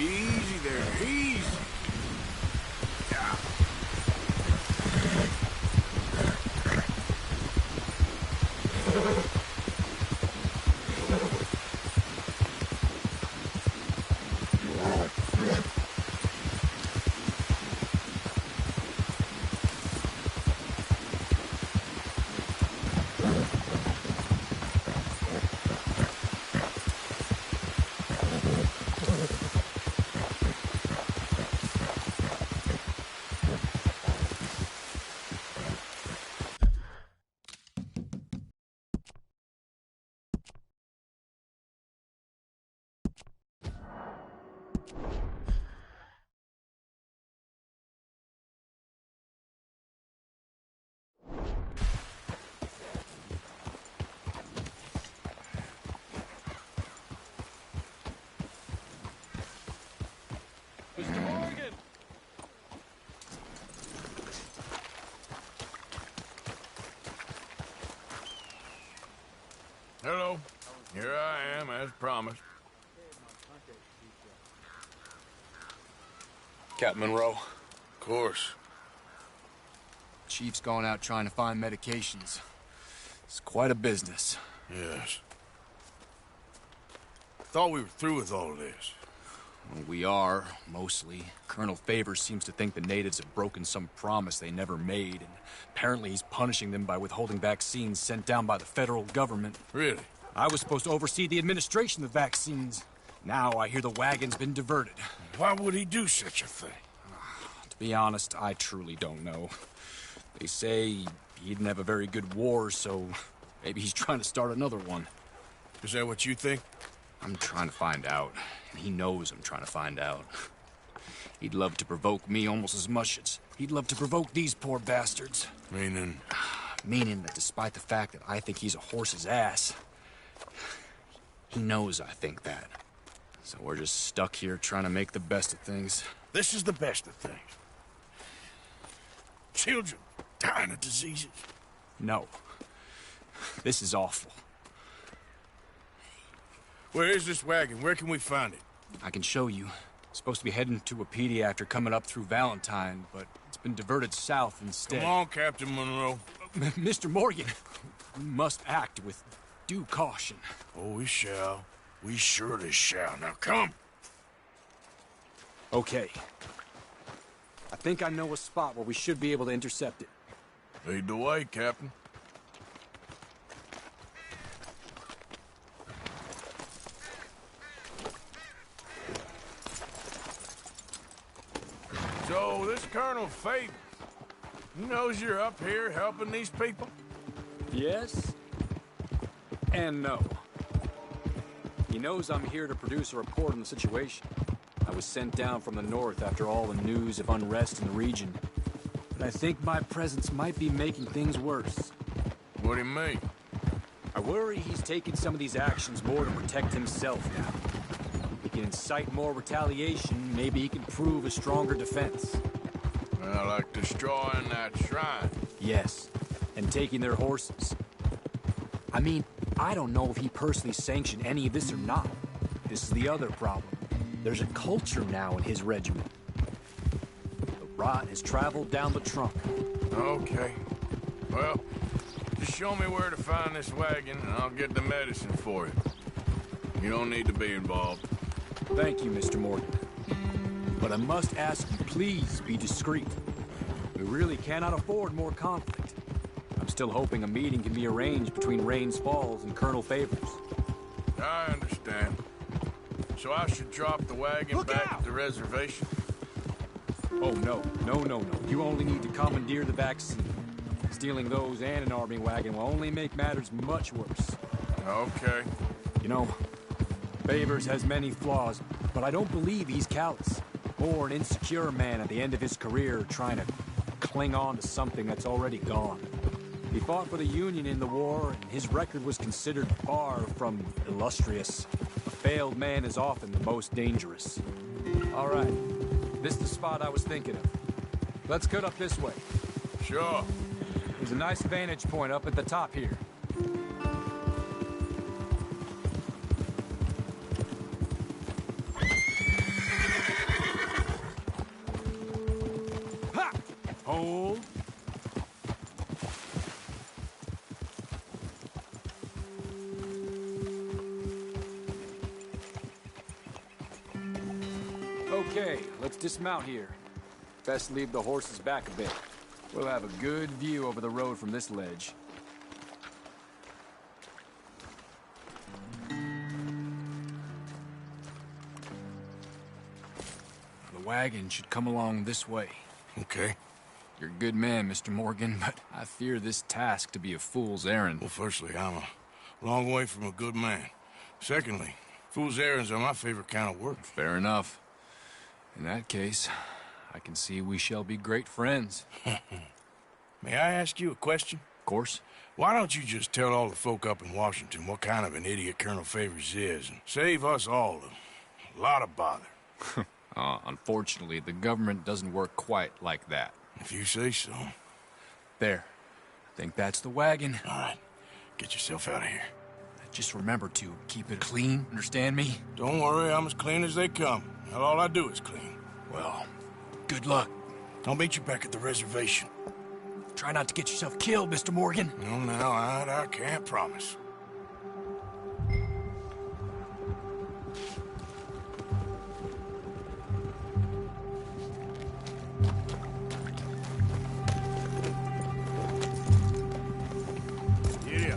Easy there, easy. Yeah. Mr. Morgan! Hello. Here I am, as promised. Captain Monroe. Of course. Chief's gone out trying to find medications. It's quite a business. Yes. Thought we were through with all this. Well, we are, mostly. Colonel Favors seems to think the natives have broken some promise they never made, and apparently he's punishing them by withholding vaccines sent down by the federal government. Really? I was supposed to oversee the administration of vaccines. Now I hear the wagon's been diverted. Why would he do such a thing? To be honest, I truly don't know. They say he didn't have a very good war, so maybe he's trying to start another one. Is that what you think? I'm trying to find out. And he knows I'm trying to find out. He'd love to provoke me almost as much as he'd love to provoke these poor bastards. Meaning? Meaning that despite the fact that I think he's a horse's ass, he knows I think that. So we're just stuck here trying to make the best of things. This is the best of things. Children dying of diseases. No. This is awful. Where is this wagon? Where can we find it? I can show you. It's supposed to be heading to Wapiti after coming up through Valentine, but it's been diverted south instead. Come on, Captain Monroe. Mr. Morgan, we must act with due caution. Oh, we shall. We surely shall. Now come. Okay. I think I know a spot where we should be able to intercept it. Lead the way, Captain. So, this Colonel Favors, he knows you're up here helping these people? Yes. And no. He knows I'm here to produce a report on the situation. I was sent down from the north after all the news of unrest in the region. But I think my presence might be making things worse. What do you mean? I worry he's taking some of these actions more to protect himself now. He can incite more retaliation, maybe he can prove a stronger defense. Well, like destroying that shrine. Yes, and taking their horses. I mean, I don't know if he personally sanctioned any of this or not. This is the other problem. There's a culture now in his regiment. The rot has traveled down the trunk. Okay. Well, just show me where to find this wagon, and I'll get the medicine for you. You don't need to be involved. Thank you, Mr. Morgan. But I must ask you, please be discreet. We really cannot afford more conflict. I'm still hoping a meeting can be arranged between Rains Falls and Colonel Favors. I understand. So I should drop the wagon back at the reservation? Oh, no. No. You only need to commandeer the vaccine. Stealing those and an army wagon will only make matters much worse. Okay. You know, Favors has many flaws, but I don't believe he's callous. Or an insecure man at the end of his career trying to cling on to something that's already gone. He fought for the Union in the war, and his record was considered far from illustrious. A failed man is often the most dangerous. All right. This is the spot I was thinking of. Let's cut up this way. Sure. There's a nice vantage point up at the top here. Ha! Hold. Okay, let's dismount here. Best leave the horses back a bit. We'll have a good view over the road from this ledge. The wagon should come along this way. Okay. You're a good man, Mr. Morgan, but I fear this task to be a fool's errand. Well, firstly, I'm a long way from a good man. Secondly, fool's errands are my favorite kind of work. Fair enough. In that case, I can see we shall be great friends. May I ask you a question? Of course. Why don't you just tell all the folk up in Washington what kind of an idiot Colonel Favors is and save us all a lot of bother? Unfortunately, the government doesn't work quite like that. If you say so. There. I think that's the wagon. All right. Get yourself out of here. Just remember to keep it clean, understand me? Don't worry, I'm as clean as they come. Now, all I do is clean. Well, good luck. I'll meet you back at the reservation. Try not to get yourself killed, Mr. Morgan. No, now, I can't promise. Yeah.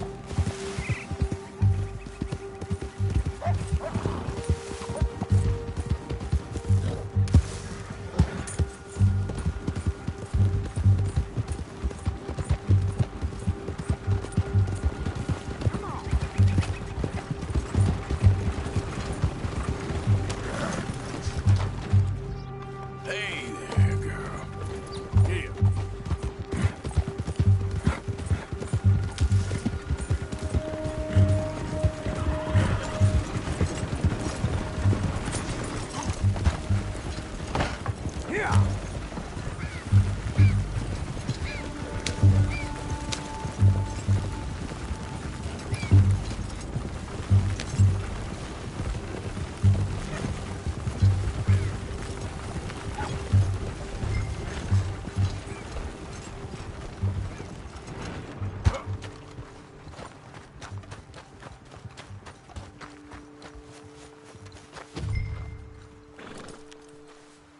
Come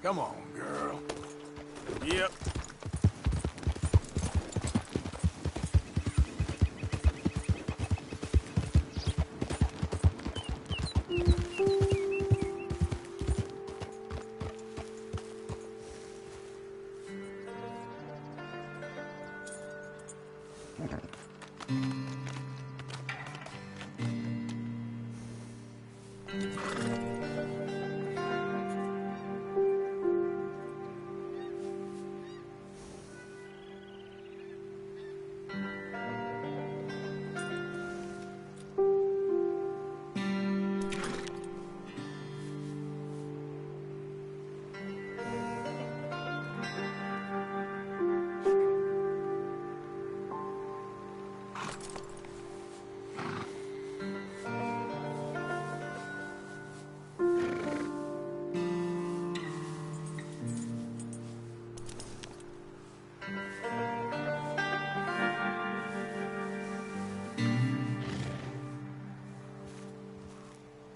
Come on, girl. Yep.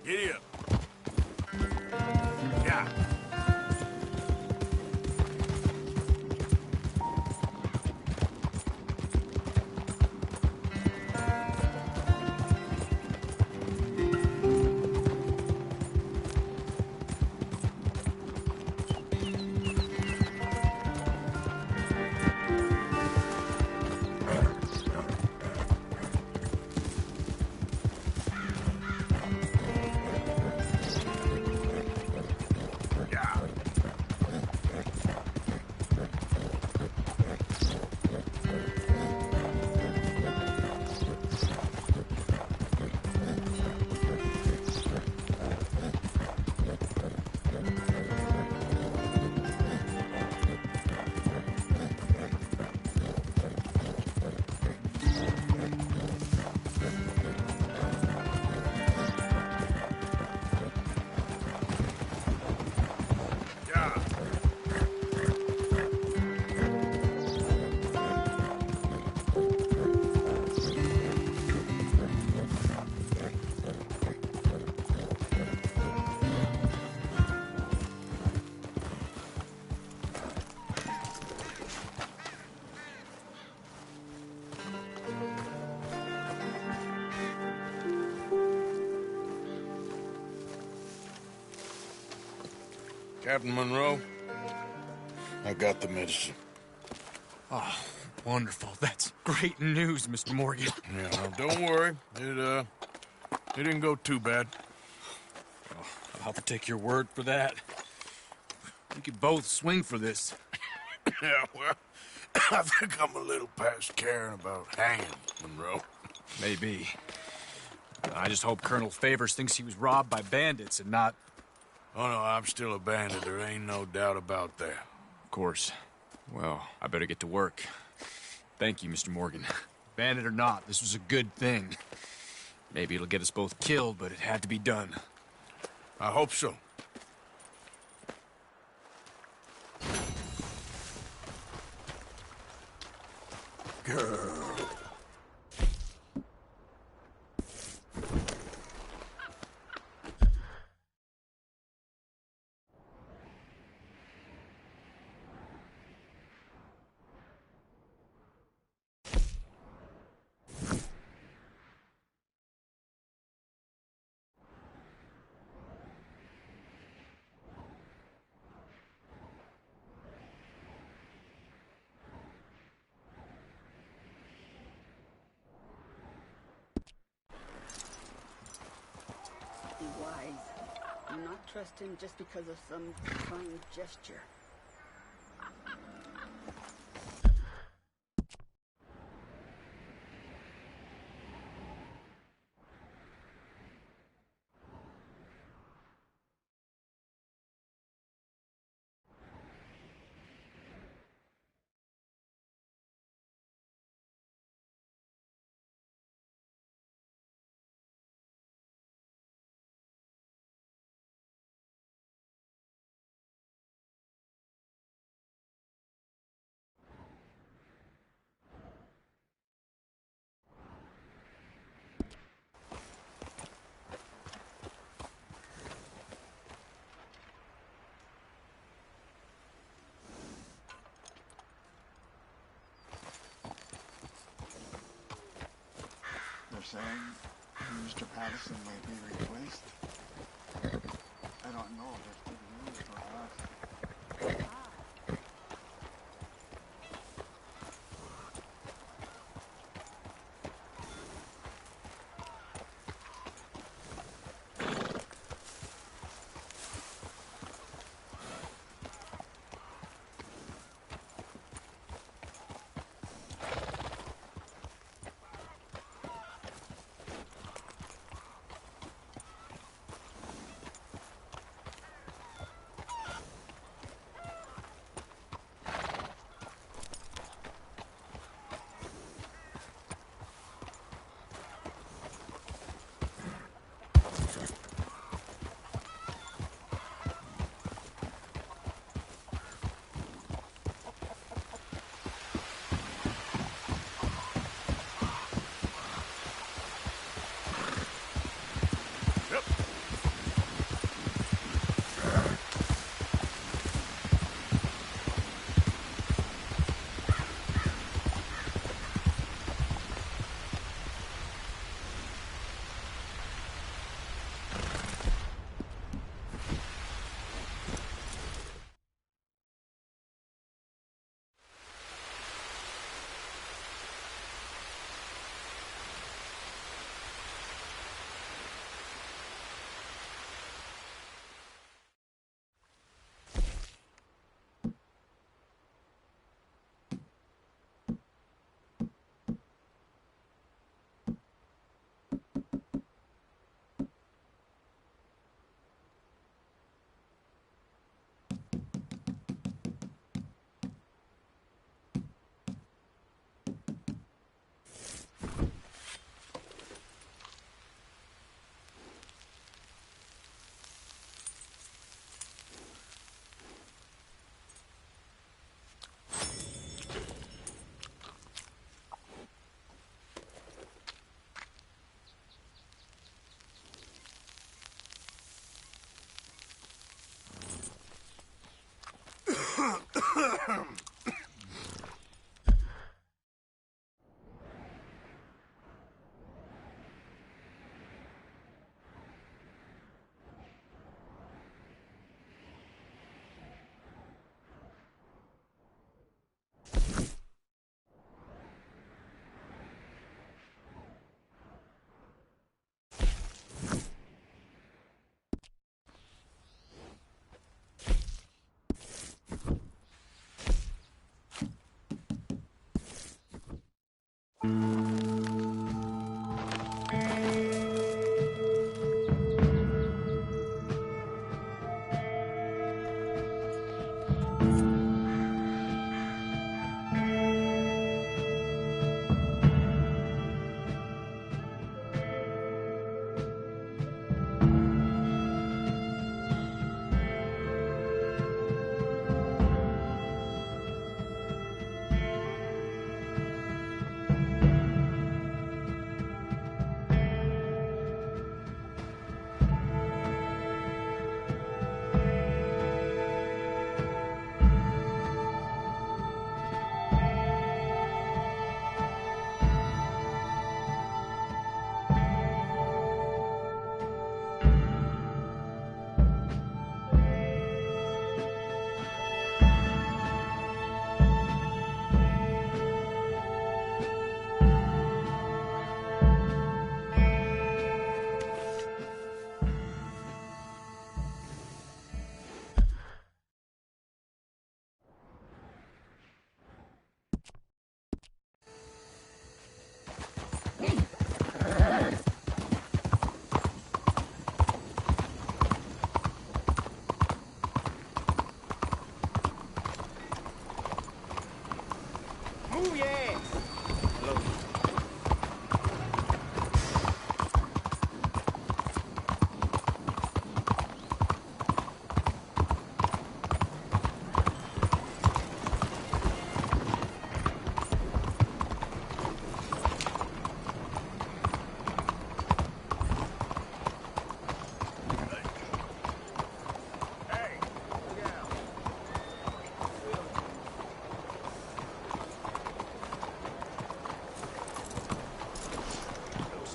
Giddy up. Yeah. Captain Monroe, I got the medicine. Oh, wonderful. That's great news, Mr. Morgan. Yeah, well, don't worry. It didn't go too bad. Oh, I'll have to take your word for that. We could both swing for this. Yeah, well, I think I'm a little past caring about hanging, Monroe. Maybe. I just hope Colonel Favors thinks he was robbed by bandits and not... Oh, no, I'm still a bandit. There ain't no doubt about that. Of course. Well, I better get to work. Thank you, Mr. Morgan. Bandit or not, this was a good thing. Maybe it'll get us both killed, but it had to be done. I hope so. Girl. Be wise. Do not trust him just because of some kind gesture. saying Mr. Patterson may be replaced. I don't know if it's good news or not.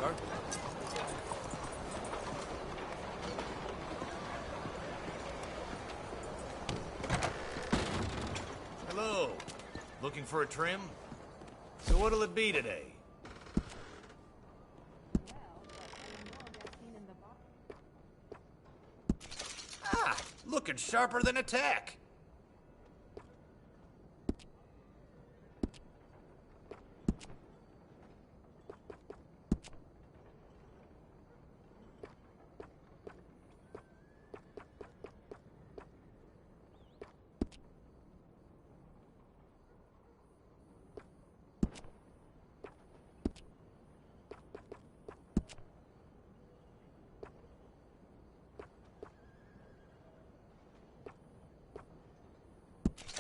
sir. Hello. Looking for a trim? So what'll it be today? Ah, looking sharper than a tack.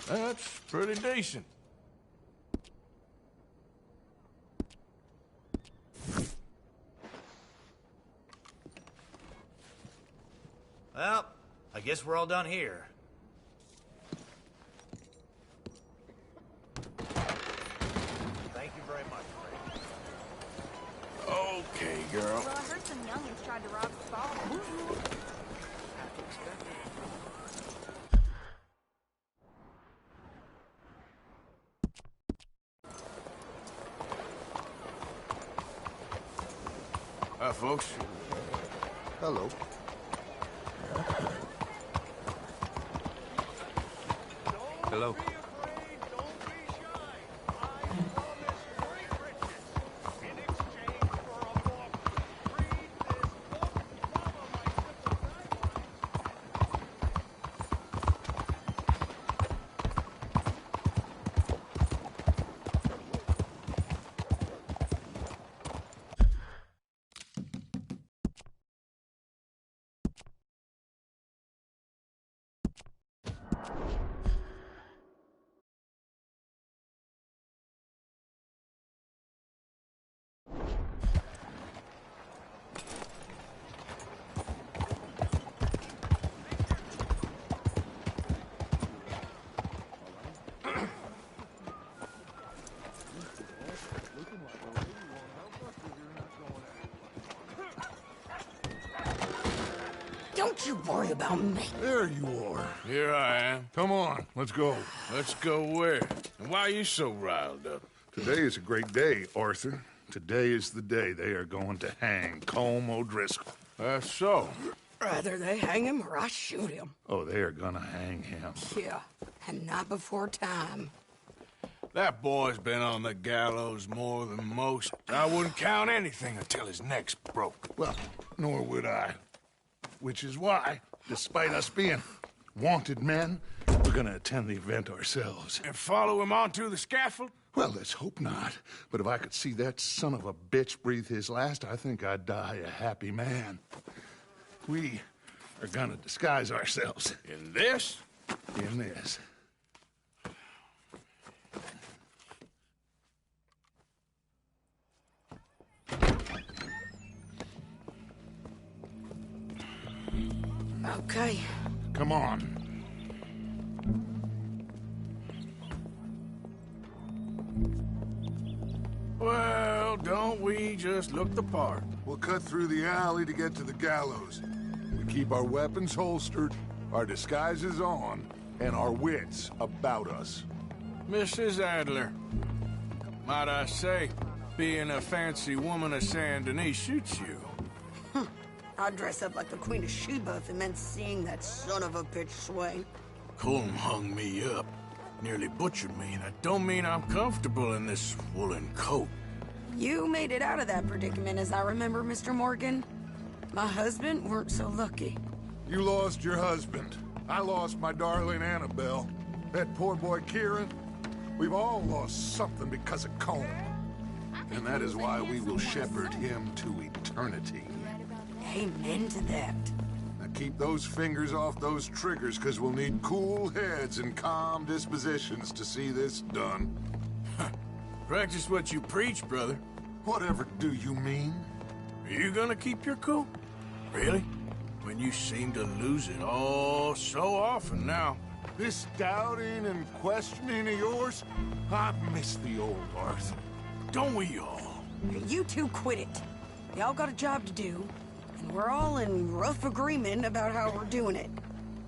That's pretty decent. Well, I guess we're all done here. Thank you very much, Frank. Okay, girl. Well, I heard some youngins tried to rob the ball. Hi, folks. Hello. Hello. Don't you worry about me. There you are. Here I am. Come on, let's go. Let's go where? And why are you so riled up? Today is a great day, Arthur. Today is the day they are going to hang Colm O'Driscoll. That's so. Rather they hang him or I shoot him. Oh, they are gonna hang him. Yeah, and not before time. That boy's been on the gallows more than most. I wouldn't count anything until his neck's broke. Well, nor would I. Which is why, despite us being wanted men, we're gonna attend the event ourselves. And follow him onto the scaffold? Well, let's hope not. But if I could see that son of a bitch breathe his last, I think I'd die a happy man. We are gonna disguise ourselves. In this? In this. Okay. Come on. Well, don't we just look the part? We'll cut through the alley to get to the gallows. We keep our weapons holstered, our disguises on, and our wits about us. Mrs. Adler, might I say, being a fancy woman of Saint Denis suits you. I'd dress up like the Queen of Sheba if it meant seeing that son of a bitch swing. Colm hung me up, nearly butchered me, and that don't mean I'm comfortable in this woolen coat. You made it out of that predicament, as I remember, Mr. Morgan. My husband weren't so lucky. You lost your husband. I lost my darling Annabelle. That poor boy Kieran. We've all lost something because of Colm. And that is why we will shepherd him to eternity. Amen to that. Now keep those fingers off those triggers, because we'll need cool heads and calm dispositions to see this done. Practice what you preach, brother. Whatever do you mean? Are you gonna keep your cool? Really? When you seem to lose it all so often now. This doubting and questioning of yours, I miss the old Arthur. Don't we all? You two quit it. We all got a job to do, and we're all in rough agreement about how we're doing it.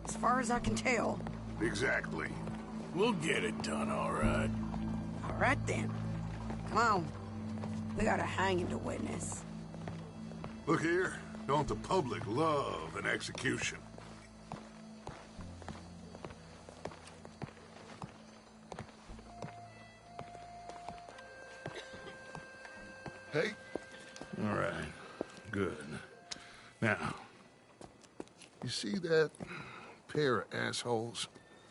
As far as I can tell. Exactly. We'll get it done, all right. All right, then. Come on. We got a hanging to witness. Look here. Don't the public love an execution? Hey? All right. Good. Now, you see that pair of assholes?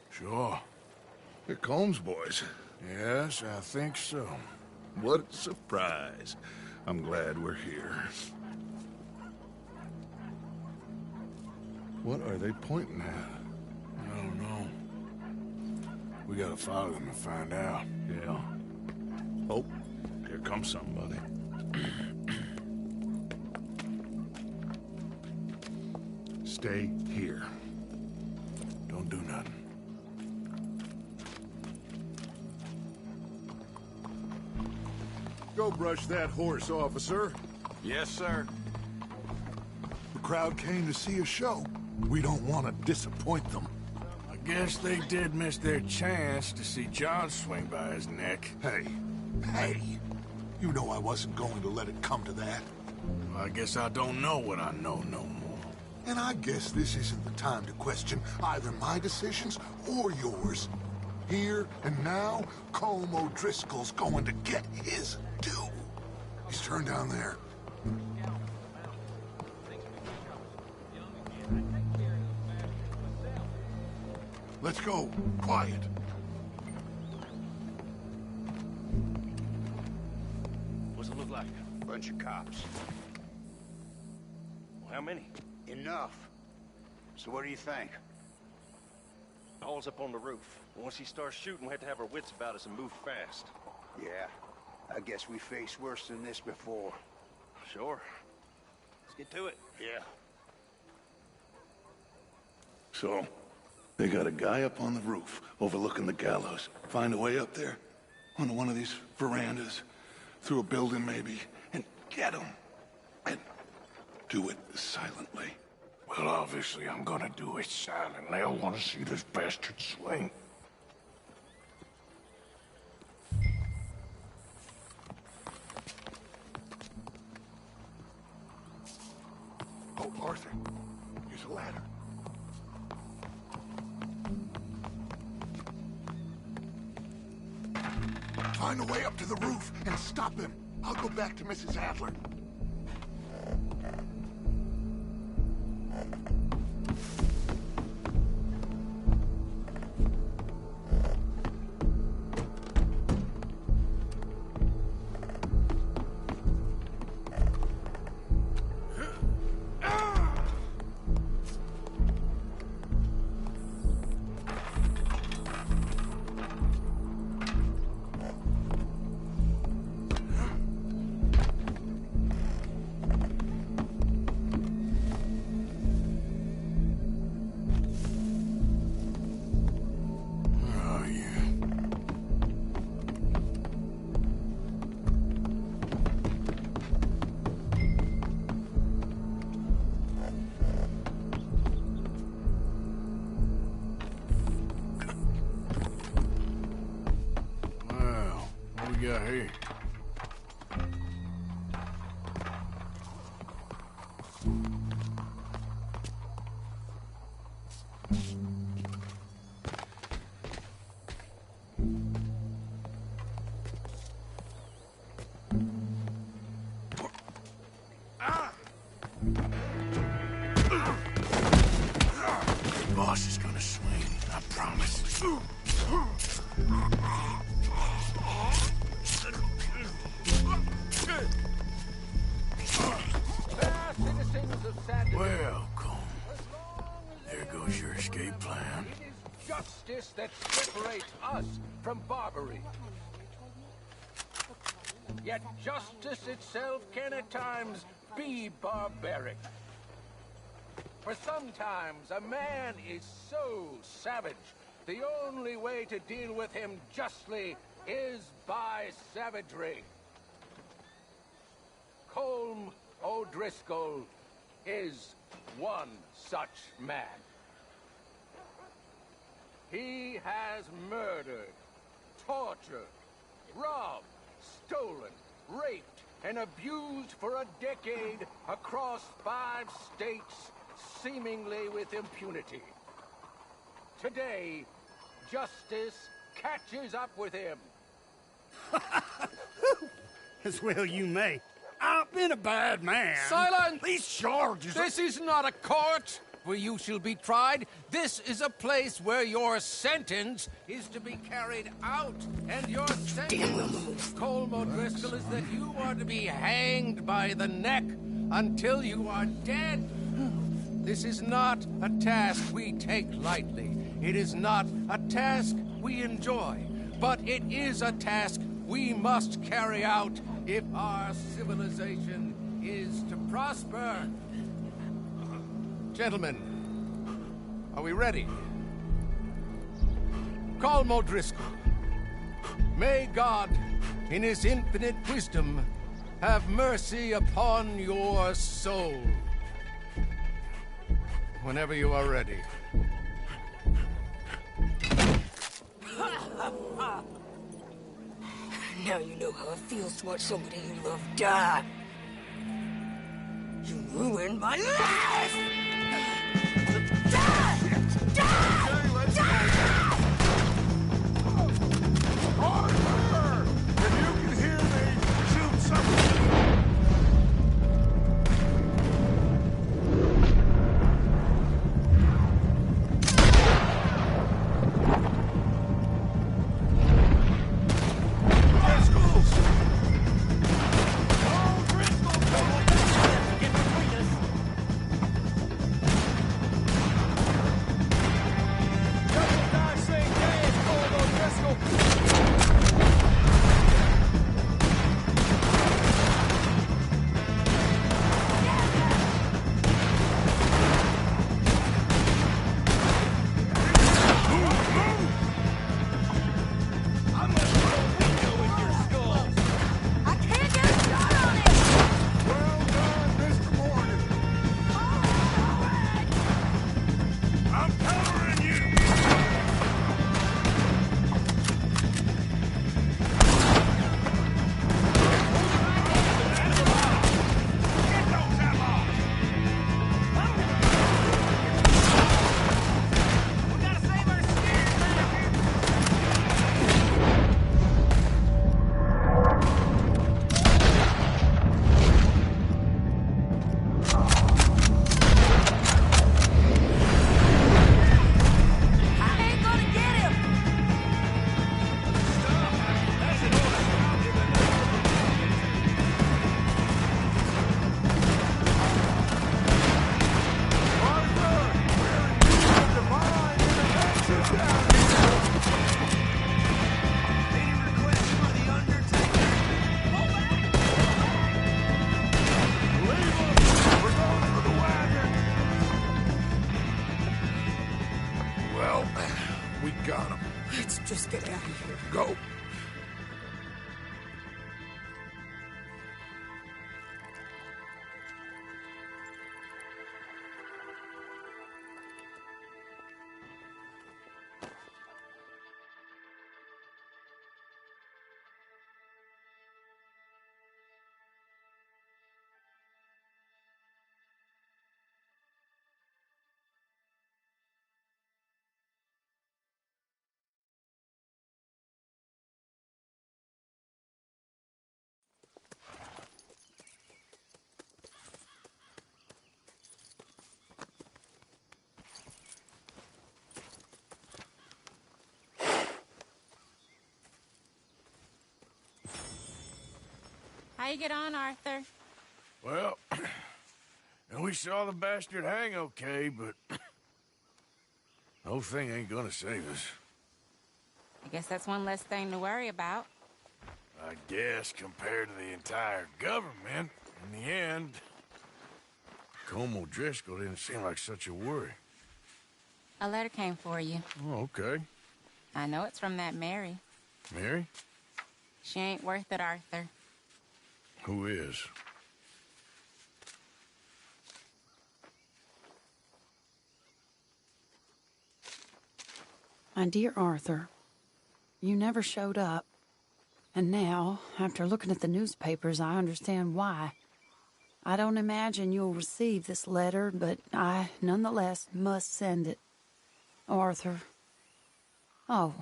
Sure. They're Combs boys. Yes, I think so. What a surprise. I'm glad we're here. What are they pointing at? I don't know. We gotta follow them and find out. Yeah. Oh, here comes somebody. Stay here. Don't do nothing. Go brush that horse, officer. Yes, sir. The crowd came to see a show. We don't want to disappoint them. I guess they did miss their chance to see John swing by his neck. Hey, you know I wasn't going to let it come to that. Well, I guess I don't know what I know no more. And I guess this isn't the time to question either my decisions or yours. Here and now, Colm O'Driscoll's going to get his due. He's turned down there. Let's go. Quiet. What's it look like? Bunch of cops. How many? Enough. So what do you think? All's up on the roof. Once he starts shooting, we have to have our wits about us and move fast. Yeah. I guess we faced worse than this before. Sure. Let's get to it. Yeah. So, they got a guy up on the roof overlooking the gallows. Find a way up there, onto one of these verandas, through a building maybe, and get him. And do it silently. Well, obviously I'm gonna do it silently. I want to see this bastard swing. Oh, Arthur, use a ladder. Find a way up to the roof and stop him. I'll go back to Mrs. Adler. got here? The boss is gonna swing, I promise. Well, Colm, there goes your escape plan. It is justice that separates us from Barbary. Yet justice itself can at times be barbaric. For sometimes a man is so savage, the only way to deal with him justly is by savagery. Colm Driscoll is one such man. He has murdered, tortured, robbed, stolen, raped, and abused for a decade across 5 states, seemingly with impunity. Today, justice catches up with him. As well you may. I've been a bad man. Silence! These charges... This is not a court where you shall be tried. This is a place where your sentence is to be carried out. And your sentence, Colm O'Driscoll, is that you are to be hanged by the neck until you are dead. This is not a task we take lightly. It is not a task we enjoy. But it is a task we must carry out if our civilization is to prosper. Gentlemen, are we ready? Colm O'Driscoll, may God, in his infinite wisdom, have mercy upon your soul. Whenever you are ready. Now you know how it feels to watch somebody you love die. You ruined my life! Die! Die! Die! Arthur! If you can hear me, shoot something! Just get out of here. Go. How you get on, Arthur? Well, and we saw the bastard hang okay, but the whole thing ain't gonna save us. I guess that's one less thing to worry about. I guess compared to the entire government, in the end, Colm O'Driscoll didn't seem like such a worry. A letter came for you. Oh, okay. I know it's from that Mary. Mary? She ain't worth it, Arthur. Who is? My dear Arthur, you never showed up. And now, after looking at the newspapers, I understand why. I don't imagine you'll receive this letter, but I, nonetheless, must send it. Arthur. Oh,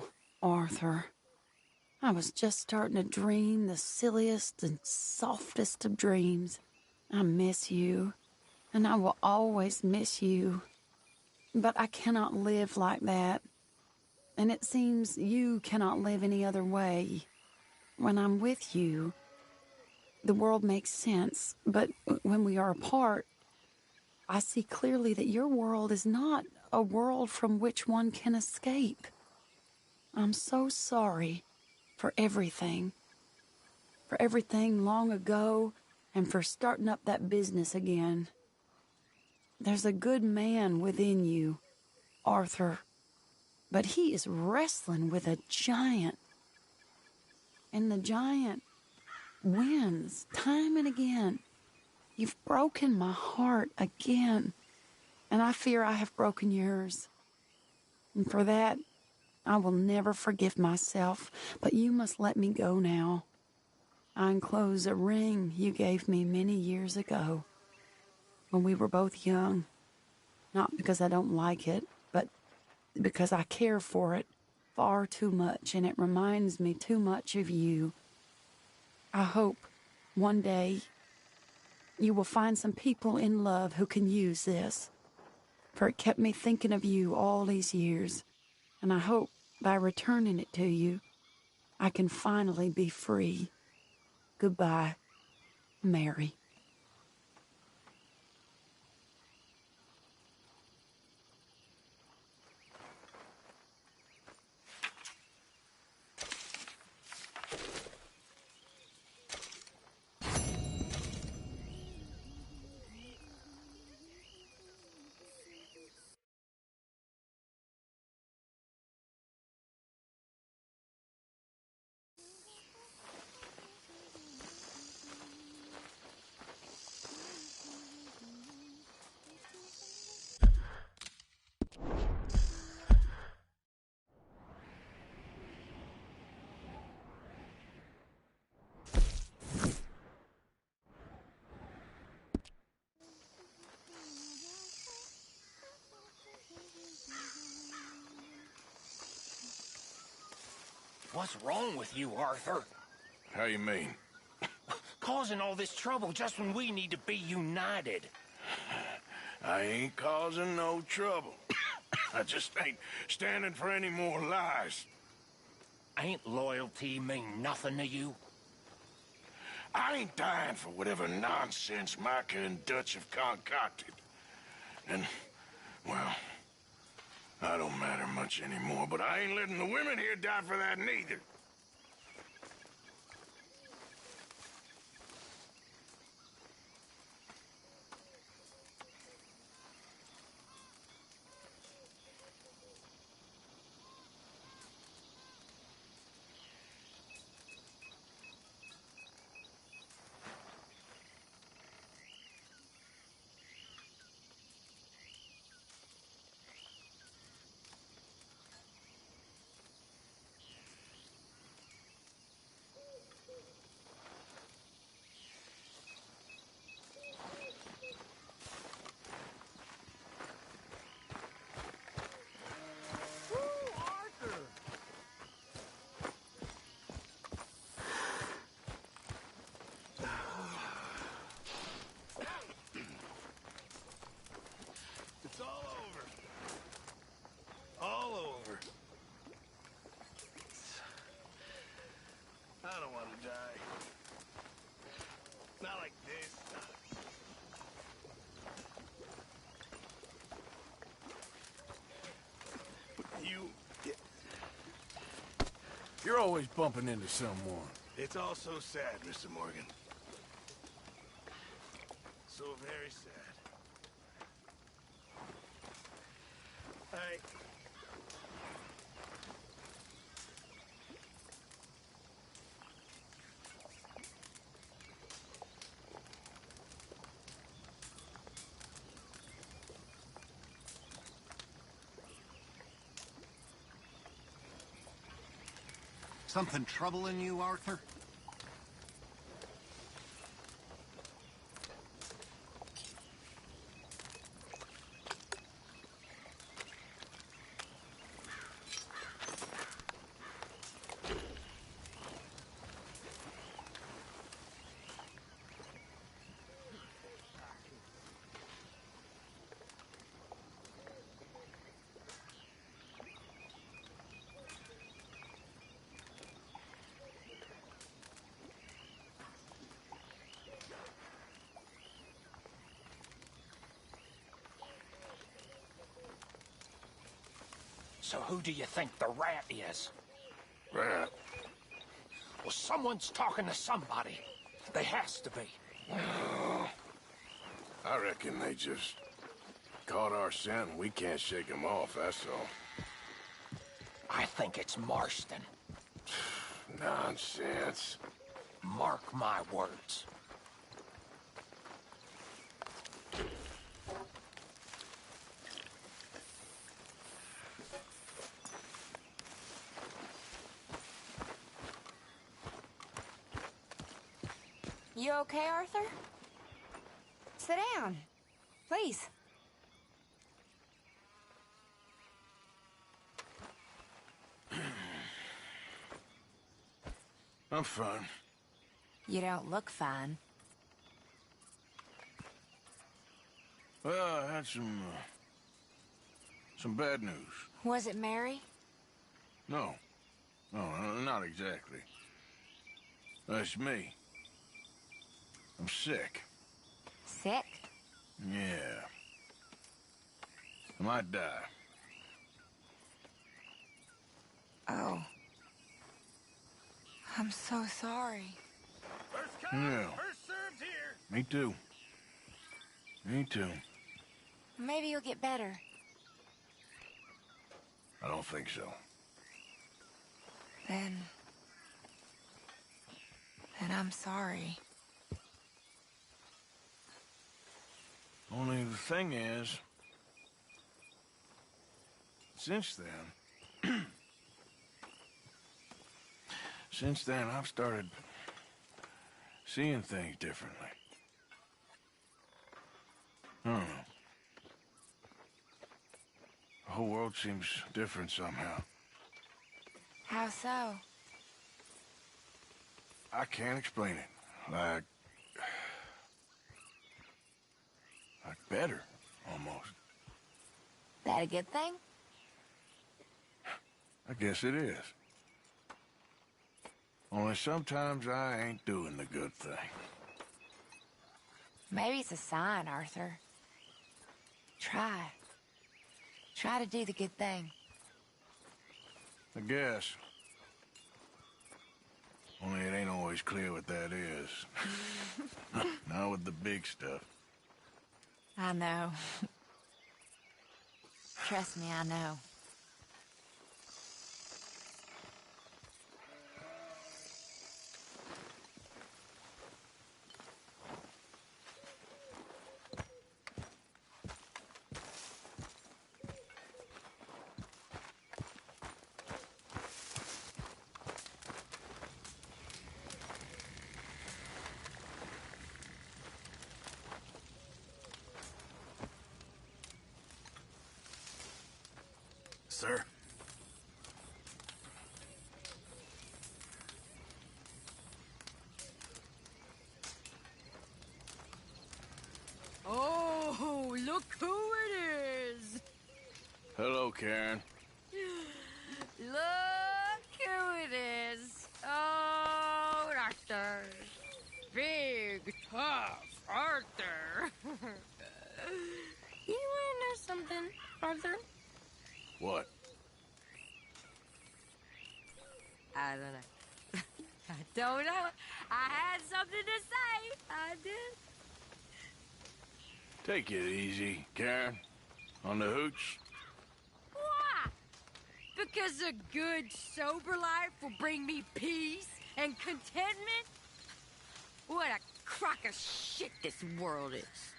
Arthur. I was just starting to dream the silliest and softest of dreams. I miss you, and I will always miss you. But I cannot live like that. And it seems you cannot live any other way. When I'm with you, the world makes sense, but when we are apart, I see clearly that your world is not a world from which one can escape. I'm so sorry for everything long ago, and for starting up that business again. There's a good man within you, Arthur, but he is wrestling with a giant. And the giant wins time and again. You've broken my heart again, and I fear I have broken yours. And for that, I will never forgive myself, but you must let me go now. I enclose a ring you gave me many years ago, when we were both young. Not because I don't like it, but because I care for it far too much, and it reminds me too much of you. I hope one day you will find some people in love who can use this, for it kept me thinking of you all these years, and I hope by returning it to you, I can finally be free. Goodbye, Mary. What's wrong with you, Arthur? How you mean? Causing all this trouble just when we need to be united. I ain't causing no trouble. I just ain't standing for any more lies. Ain't loyalty mean nothing to you? I ain't dying for whatever nonsense Micah and Dutch have concocted. And, well, I don't matter much anymore, but I ain't letting the women here die for that neither. It's all over. All over. I don't want to die. Not like this. You're always bumping into someone. It's all so sad, Mr. Morgan. So very sad. Something troubling you, Arthur? So who do you think the rat is? Rat? Well, someone's talking to somebody. They has to be. I reckon they just caught our scent and we can't shake them off, that's all. I think it's Marston. Nonsense. Mark my words. You okay, Arthur? Sit down, please. I'm fine. You don't look fine. Well, I had some bad news. Was it Mary? No. No, not exactly. That's me. I'm sick. Sick? Yeah. I might die. Oh. I'm so sorry. First come, yeah. First served here. Me too. Me too. Maybe you'll get better. I don't think so. Then I'm sorry. Only the thing is, since then, I've started seeing things differently. I don't know. The whole world seems different somehow. How so? I can't explain it. Like better, almost. That a good thing? I guess it is. Only sometimes I ain't doing the good thing. Maybe it's a sign, Arthur. Try. Try to do the good thing. I guess. Only it ain't always clear what that is. Not with the big stuff. I know. Trust me, I know. Sir? Oh, look who it is! Hello, Karen. Look who it is! Oh, Arthur. Big, tough Arthur. You wanna know something, Arthur? What? I don't know. I don't know. I had something to say. I did. Take it easy, Karen. On the hooch. Why? Because a good, sober life will bring me peace and contentment? What a crock of shit this world is.